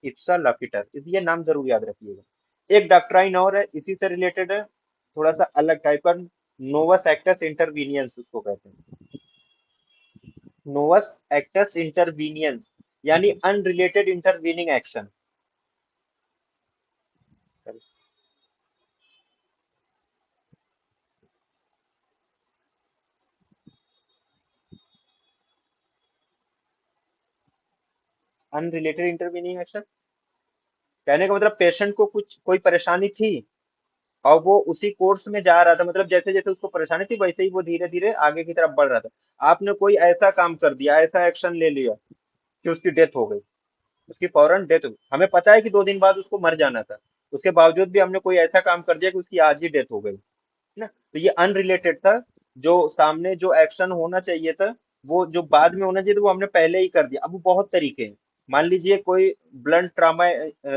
Speaker 1: इप्सा लॉक्यूटर, इसलिए नाम जरूर याद रखिएगा। एक डॉक्ट्राइन और है इसी से रिलेटेड है, थोड़ा सा अलग टाइप का, नोवस एक्टस इंटरवीनियंस उसको कहते हैं। नोवस एक्टस इंटरवीनियंस यानी unrelated intervening action. Unrelated intervening action कहने का मतलब पेशेंट को कुछ कोई परेशानी थी और वो उसी कोर्स में जा रहा था, मतलब जैसे जैसे उसको परेशानी थी वैसे ही वो धीरे धीरे आगे की तरफ बढ़ रहा था। आपने कोई ऐसा काम कर दिया, ऐसा एक्शन ले लिया कि उसकी डेथ हो गई, उसकी फौरन डेथ हो गई। हमें पता है कि 2 दिन बाद उसको मर जाना था, उसके बावजूद भी हमने कोई ऐसा काम कर दिया कि उसकी आज ही डेथ हो गई ना। तो ये अनरिलेटेड था, जो सामने जो एक्शन होना चाहिए था, वो जो बाद में होना चाहिए था वो हमने पहले ही कर दिया। अब वो बहुत तरीके हैं। मान लीजिए कोई ब्लंट ट्रामा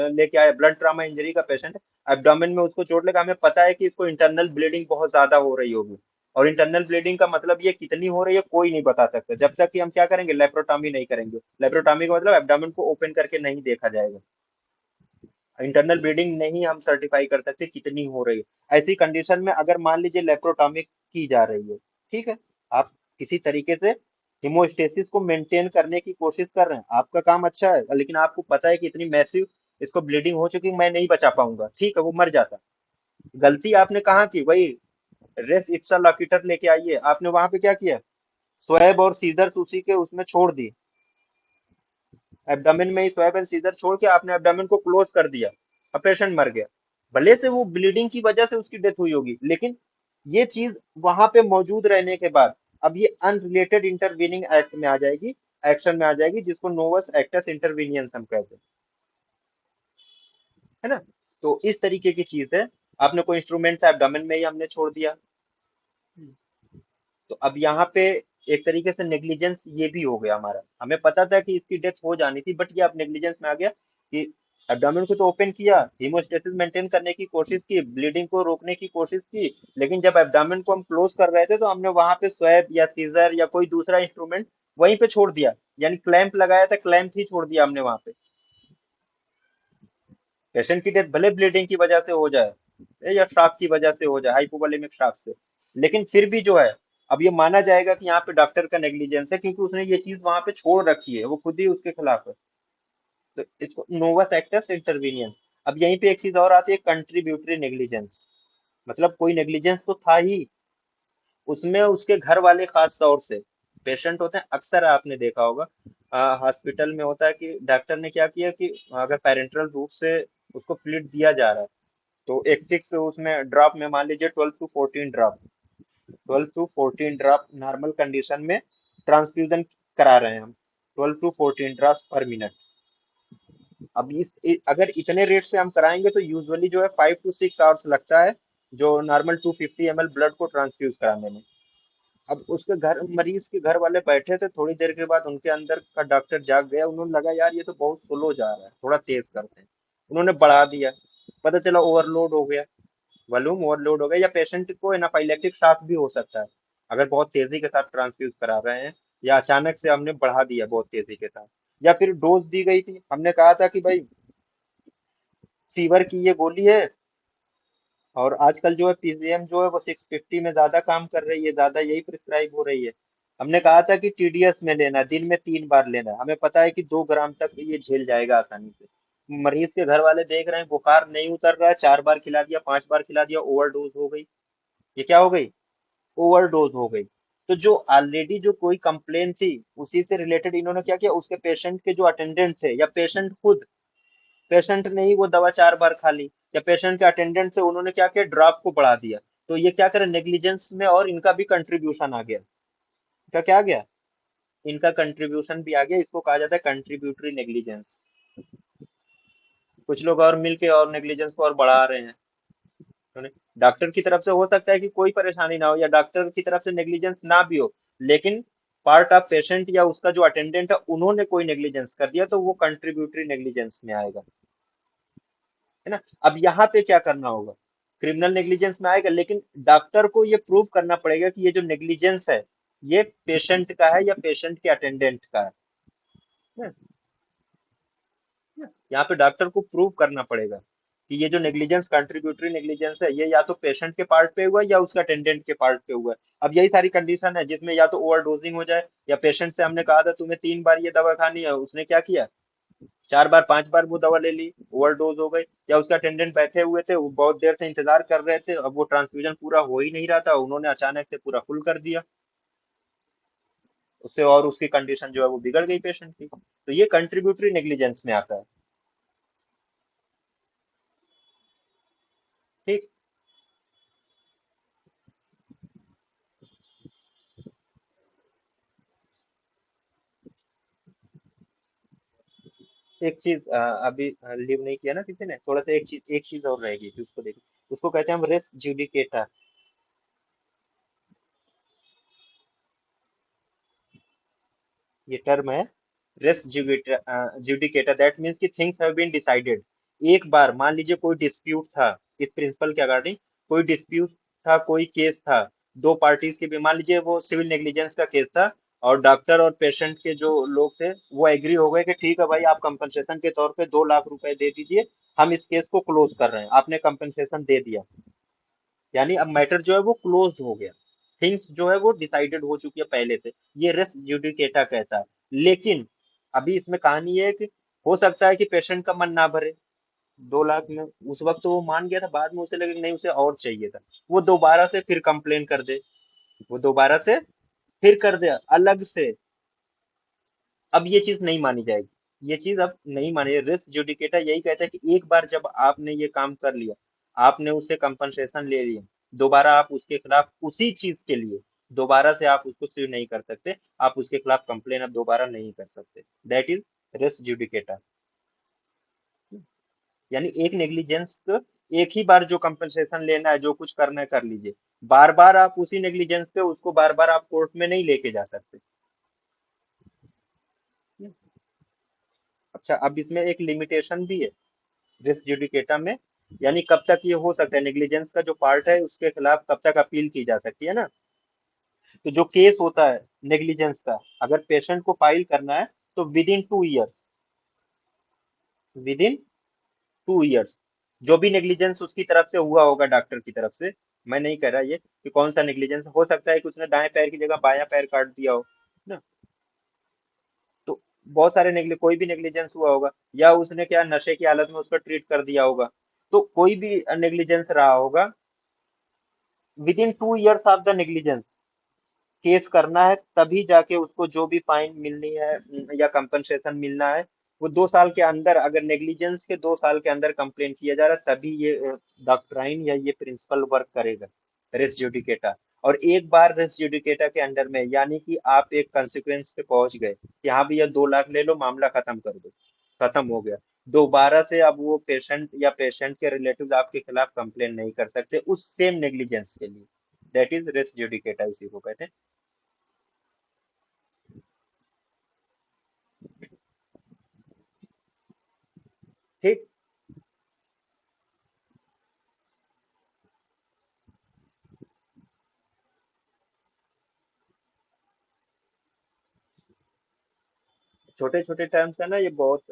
Speaker 1: लेके आया, ब्लंट ट्रामा इंजरी का पेशेंट, एब्डोमेन में उसको चोट लगा, हमें पता है कि इसको इंटरनल ब्लीडिंग बहुत ज्यादा हो रही होगी। और इंटरनल ब्लीडिंग का मतलब ये कितनी हो रही है कोई नहीं बता सकता जब तक कि हम क्या करेंगे, लेप्रोटॉमी नहीं करेंगे। लेप्रोटॉमी का मतलब एब्डोमेन को ओपन करके नहीं देखा जाएगा, इंटरनल ब्लीडिंग नहीं हम सर्टिफाई कर सकते कितनी हो रही है। ऐसी कंडीशन में अगर मान लीजिए लेप्रोटॉमी की जा रही है, ठीक है, आप किसी तरीके से हिमोस्टेसिस को मेंटेन करने की कोशिश कर रहे हैं, आपका काम अच्छा है, लेकिन आपको पता है कि इतनी मैसिव इसको ब्लीडिंग हो चुकी मैं नहीं बचा पाऊंगा, ठीक है वो मर जाता। गलती आपने कहाँ की, वही रेस इप्सा लॉकिटर लेके आइए, आपने वहां पे क्या किया, स्वैब और सीजर्स उसी के उसमें छोड़ दी, एब्डामिन में ही स्वैब एंड सीजर छोड़ के आपने एब्डामिन को क्लोज कर दिया, अब पेशेंट मर गया। भले से वो ब्लीडिंग की वजह से उसकी डेथ हुई होगी, लेकिन ये चीज वहां पे मौजूद रहने के बाद अब ये अनरिलेटेड इंटरवीनिंग एक्ट में आ जाएगी, एक्शन में आ जाएगी, जिसको नोवस एक्टस इंटरवीनियंस हम कहते हैं, है ना। तो इस तरीके की चीज है। आपने कोई इंस्ट्रूमेंट था एब्डोमेन में ही हमने छोड़ दिया। तो अब यहाँ पे एक तरीके से नेग्लिजेंस ये भी हो गया हमारा। हमें पता था कि इसकी डेथ हो जानी थी, बट ये अब नेग्लिजेंस में आ गया कि एब्डोमेन को तो ओपन किया, हीमोस्टेसिस मेंटेन करने की कोशिश की, ब्लीडिंग को रोकने की कोशिश की, लेकिन जब एब्डोमेन को हम क्लोज कर रहे थे तो हमने वहां पे स्वैब या सीजर या कोई दूसरा इंस्ट्रूमेंट वहीं पे छोड़ दिया, यानी क्लैंप लगाया था, क्लैंप ही छोड़ दिया हमने वहां पे। पेशेंट की डेथ भले ब्लीडिंग की वजह से हो जाए या शॉक की वजह से हो जाए, हाइपोवोलेमिक शॉक से, लेकिन फिर भी जो है, अब ये माना जाएगा कि यहाँ पे डॉक्टर का नेग्लिजेंस है, क्योंकि उसने ये चीज वहां पे छोड़ रखी है, वो खुद ही उसके खिलाफ है। तो इसको नोवस एक्टस इंटरवीनियंस। अब यहीं पे एक चीज और आती है, कंट्रीब्यूटरी नेग्लिजेंस। मतलब कोई नेग्लिजेंस तो था ही, उसमें उसके घर वाले खास तौर से, पेशेंट होते हैं अक्सर आपने देखा होगा हॉस्पिटल में होता है कि डॉक्टर ने क्या किया कि अगर पेरेंटल रूट से उसको फ्लूइड दिया जा रहा है, तो एक फिक्स उसमें ड्रॉप में मान लीजिए 12 to 14 drop, 12 to 14 drop normal condition में ट्रांसफ्यूजन करा रहे हैं हम, 12 to 14 ड्रॉप पर मिनट। अब अगर इतने रेट से हम कराएंगे तो यूजुअली जो है 5 to 6 आवर्स लगता है, जो नॉर्मल 250 ml ब्लड को ट्रांसफ्यूज कराने में। अब उसके घर, मरीज के घर वाले बैठे थे, थोड़ी देर के बाद उनके अंदर का डॉक्टर जाग गया, उन्होंने लगा यार ये तो बहुत स्लो जा रहा है, थोड़ा तेज करते हैं, उन्होंने बढ़ा दिया, पता चला ओवरलोड हो गया, वॉल्यूम ओवरलोड हो गया, या पेशेंट को एनाफाइलेक्टिक शॉक भी हो सकता है अगर बहुत तेजी के साथ ट्रांसफ्यूज करा रहे हैं, या अचानक से हमने बढ़ा दिया बहुत तेजी के साथ, या फिर डोज दी गई थी, हमने कहा था कि भाई फीवर की ये गोली है, और आजकल जो है पीजीएम जो है वो 650 में ज्यादा काम कर रही है, ज्यादा यही प्रिस्क्राइब हो रही है। हमने कहा था कि टीडीएस में लेना, दिन में 3 बार लेना, हमें पता है कि 2 ग्राम तक ये झेल जाएगा आसानी से। मरीज के घर वाले देख रहे हैं बुखार नहीं उतर रहा है, 4 बार खिला दिया, 5 बार खिला दिया, ओवरडोज हो गई। ये क्या हो गई? ओवरडोज हो गई। तो जो ऑलरेडी जो कोई कंप्लेन थी, उसी से रिलेटेड इन्होंने क्या किया, उसके पेशेंट के जो अटेंडेंट थे या पेशेंट खुद, पेशेंट ने ही वो दवा 4 बार खा ली, या पेशेंट के अटेंडेंट थे उन्होंने क्या किया, ड्रॉप को बढ़ा दिया। तो ये क्या करे, नेग्लिजेंस में और इनका भी कंट्रीब्यूशन आ गया। क्या क्या आ गया? इनका कंट्रीब्यूशन भी आ गया, इसको कहा जाता है कंट्रीब्यूटरी नेग्लिजेंस। कुछ लोग और मिलके और नेग्लिजेंस को और बढ़ा रहे हैं। डॉक्टर की तरफ से हो सकता है कि कोई परेशानी ना हो, या डॉक्टर की तरफ से नेग्लिजेंस ना भी हो, लेकिन पार्ट ऑफ पेशेंट या उसका जो अटेंडेंट है उन्होंने कोई नेग्लिजेंस कर दिया, तो वो कंट्रीब्यूटरी नेग्लिजेंस में आएगा, है ना। अब यहाँ पे क्या करना होगा, क्रिमिनल नेग्लिजेंस में आएगा, लेकिन डॉक्टर को ये प्रूव करना पड़ेगा कि ये जो नेग्लिजेंस है ये पेशेंट का है या पेशेंट के अटेंडेंट का है। यहाँ पे डॉक्टर को प्रूव करना पड़ेगा कि ये जो नेग्लिजेंस, कंट्रीब्यूटरी नेग्लिजेंस है, ये या तो पेशेंट के पार्ट पे हुआ है या उसके अटेंडेंट के पार्ट पे हुआ है। अब यही सारी कंडीशन है जिसमें या तो ओवरडोजिंग हो जाए, या पेशेंट से हमने कहा था तुम्हें 3 बार ये दवा खानी है, उसने क्या किया, 4 बार 5 बार वो दवा ले ली, ओवरडोज हो गई। या उसके अटेंडेंट बैठे हुए थे, वो बहुत देर से इंतजार कर रहे थे, अब वो ट्रांसफ्यूजन पूरा हो ही नहीं रहा था, उन्होंने अचानक से पूरा फुल कर दिया उससे, और उसकी कंडीशन जो है वो बिगड़ गई पेशेंट की। तो ये कंट्रीब्यूटरी नेग्लिजेंस में आता है। ठीक। एक चीज अभी लीव नहीं किया ना किसी ने, थोड़ा सा एक चीज और रहेगी कि उसको देखिए, उसको कहते हैं हम रेस जुडिकेटा। ये टर्म है रेस जुडिकेटा, दैट मीन्स कि थिंग्स हैव बीन डिसाइडेड। एक बार मान लीजिए कोई डिस्प्यूट था इस प्रिंसिपल के अकॉर्डिंग, कोई डिस्प्यूट था, कोई केस था, दो पार्टीज के भी, मान लीजिए वो सिविल नेग्लिजेंस का केस था, और डॉक्टर और पेशेंट के जो लोग थे वो एग्री हो गए कि ठीक है भाई, आप कंपनसेशन के तौर पे 2 लाख रुपए दे दीजिए, हम इस केस को क्लोज कर रहे हैं, आपने कंपनसेशन दे दिया, यानी अब मैटर जो है वो क्लोज्ड हो गया, थिंग्स जो है वो डिसाइडेड हो चुकी है पहले से। ये रेस जुडिकेटा कहता है। लेकिन अभी इसमें कहानी ये है कि हो सकता है कि पेशेंट का मन ना भरे 2 लाख में, उस वक्त तो वो मान गया था, बाद में उसे लगे कि नहीं उसे और चाहिए था, वो दोबारा से फिर कंप्लेन कर दे, वो दोबारा से फिर कर दे अलग से। अब ये चीज नहीं मानी जाएगी, ये चीज अब नहीं मानी जाएगी। रिस्क जुडिकेटा यही कहता है कि एक बार जब आपने ये काम कर लिया, आपने उससे कंपनसेशन ले लिया, दोबारा आप उसके खिलाफ उसी चीज के लिए दोबारा से आप उसको स्यू नहीं कर सकते, आप उसके खिलाफ कंप्लेन अब दोबारा नहीं कर सकते। That is res judicata. यानी एक नेग्लिजेंस, एक ही बार जो कंपनसेशन लेना है, जो कुछ करना है कर लीजिए। बार बार आप उसी नेग्लिजेंस पे उसको बार बार आप कोर्ट में नहीं लेके जा सकते। अच्छा, अब इसमें एक लिमिटेशन भी है रिस जुडिकेटा में। यानी कब तक ये हो सकता है, नेग्लिजेंस का जो पार्ट है उसके खिलाफ कब तक अपील की जा सकती है ना। तो जो केस होता है नेग्लिजेंस का, अगर पेशेंट को फाइल करना है तो विद इन 2 इयर्स, जो भी नेग्लिजेंस उसकी तरफ से हुआ होगा डॉक्टर की तरफ से। मैं नहीं कह रहा ये कि कौन सा नेग्लिजेंस हो सकता है कि उसने दाएं पैर की जगह बायां पैर काट दिया हो ना। तो बहुत सारे कोई भी नेग्लिजेंस हुआ होगा, या उसने क्या नशे की हालत में उसको ट्रीट कर दिया होगा। तो कोई भी नेग्लिजेंस रहा होगा, with in 2 years of the negligence case करना है, तभी जाके उसको जो भी फाइन मिलनी है या कंपनसेशन मिलना है, वो 2 साल के अंदर, अगर नेग्लिजेंस के 2 साल के अंदर कंप्लेन किया जा रहा है, तभी ये डॉक्ट्राइन या ये प्रिंसिपल वर्क करेगा, रेस जुडिकेटा। और एक बार रेस जुडिकेटा के अंडर में, यानी कि आप एक कंसिक्वेंस पे पहुंच गए कि हाँ भैया 2 लाख ले लो, मामला खत्म कर दो, खत्म हो गया। दोबारा से अब वो पेशेंट या पेशेंट के रिलेटिव्स आपके खिलाफ कंप्लेन नहीं कर सकते उस सेम नेग्लिजेंस के लिए। दैट इज रेस जुडिकेटा, इसी को कहते हैं। ठीक। छोटे छोटे टर्म्स है ना, ये बहुत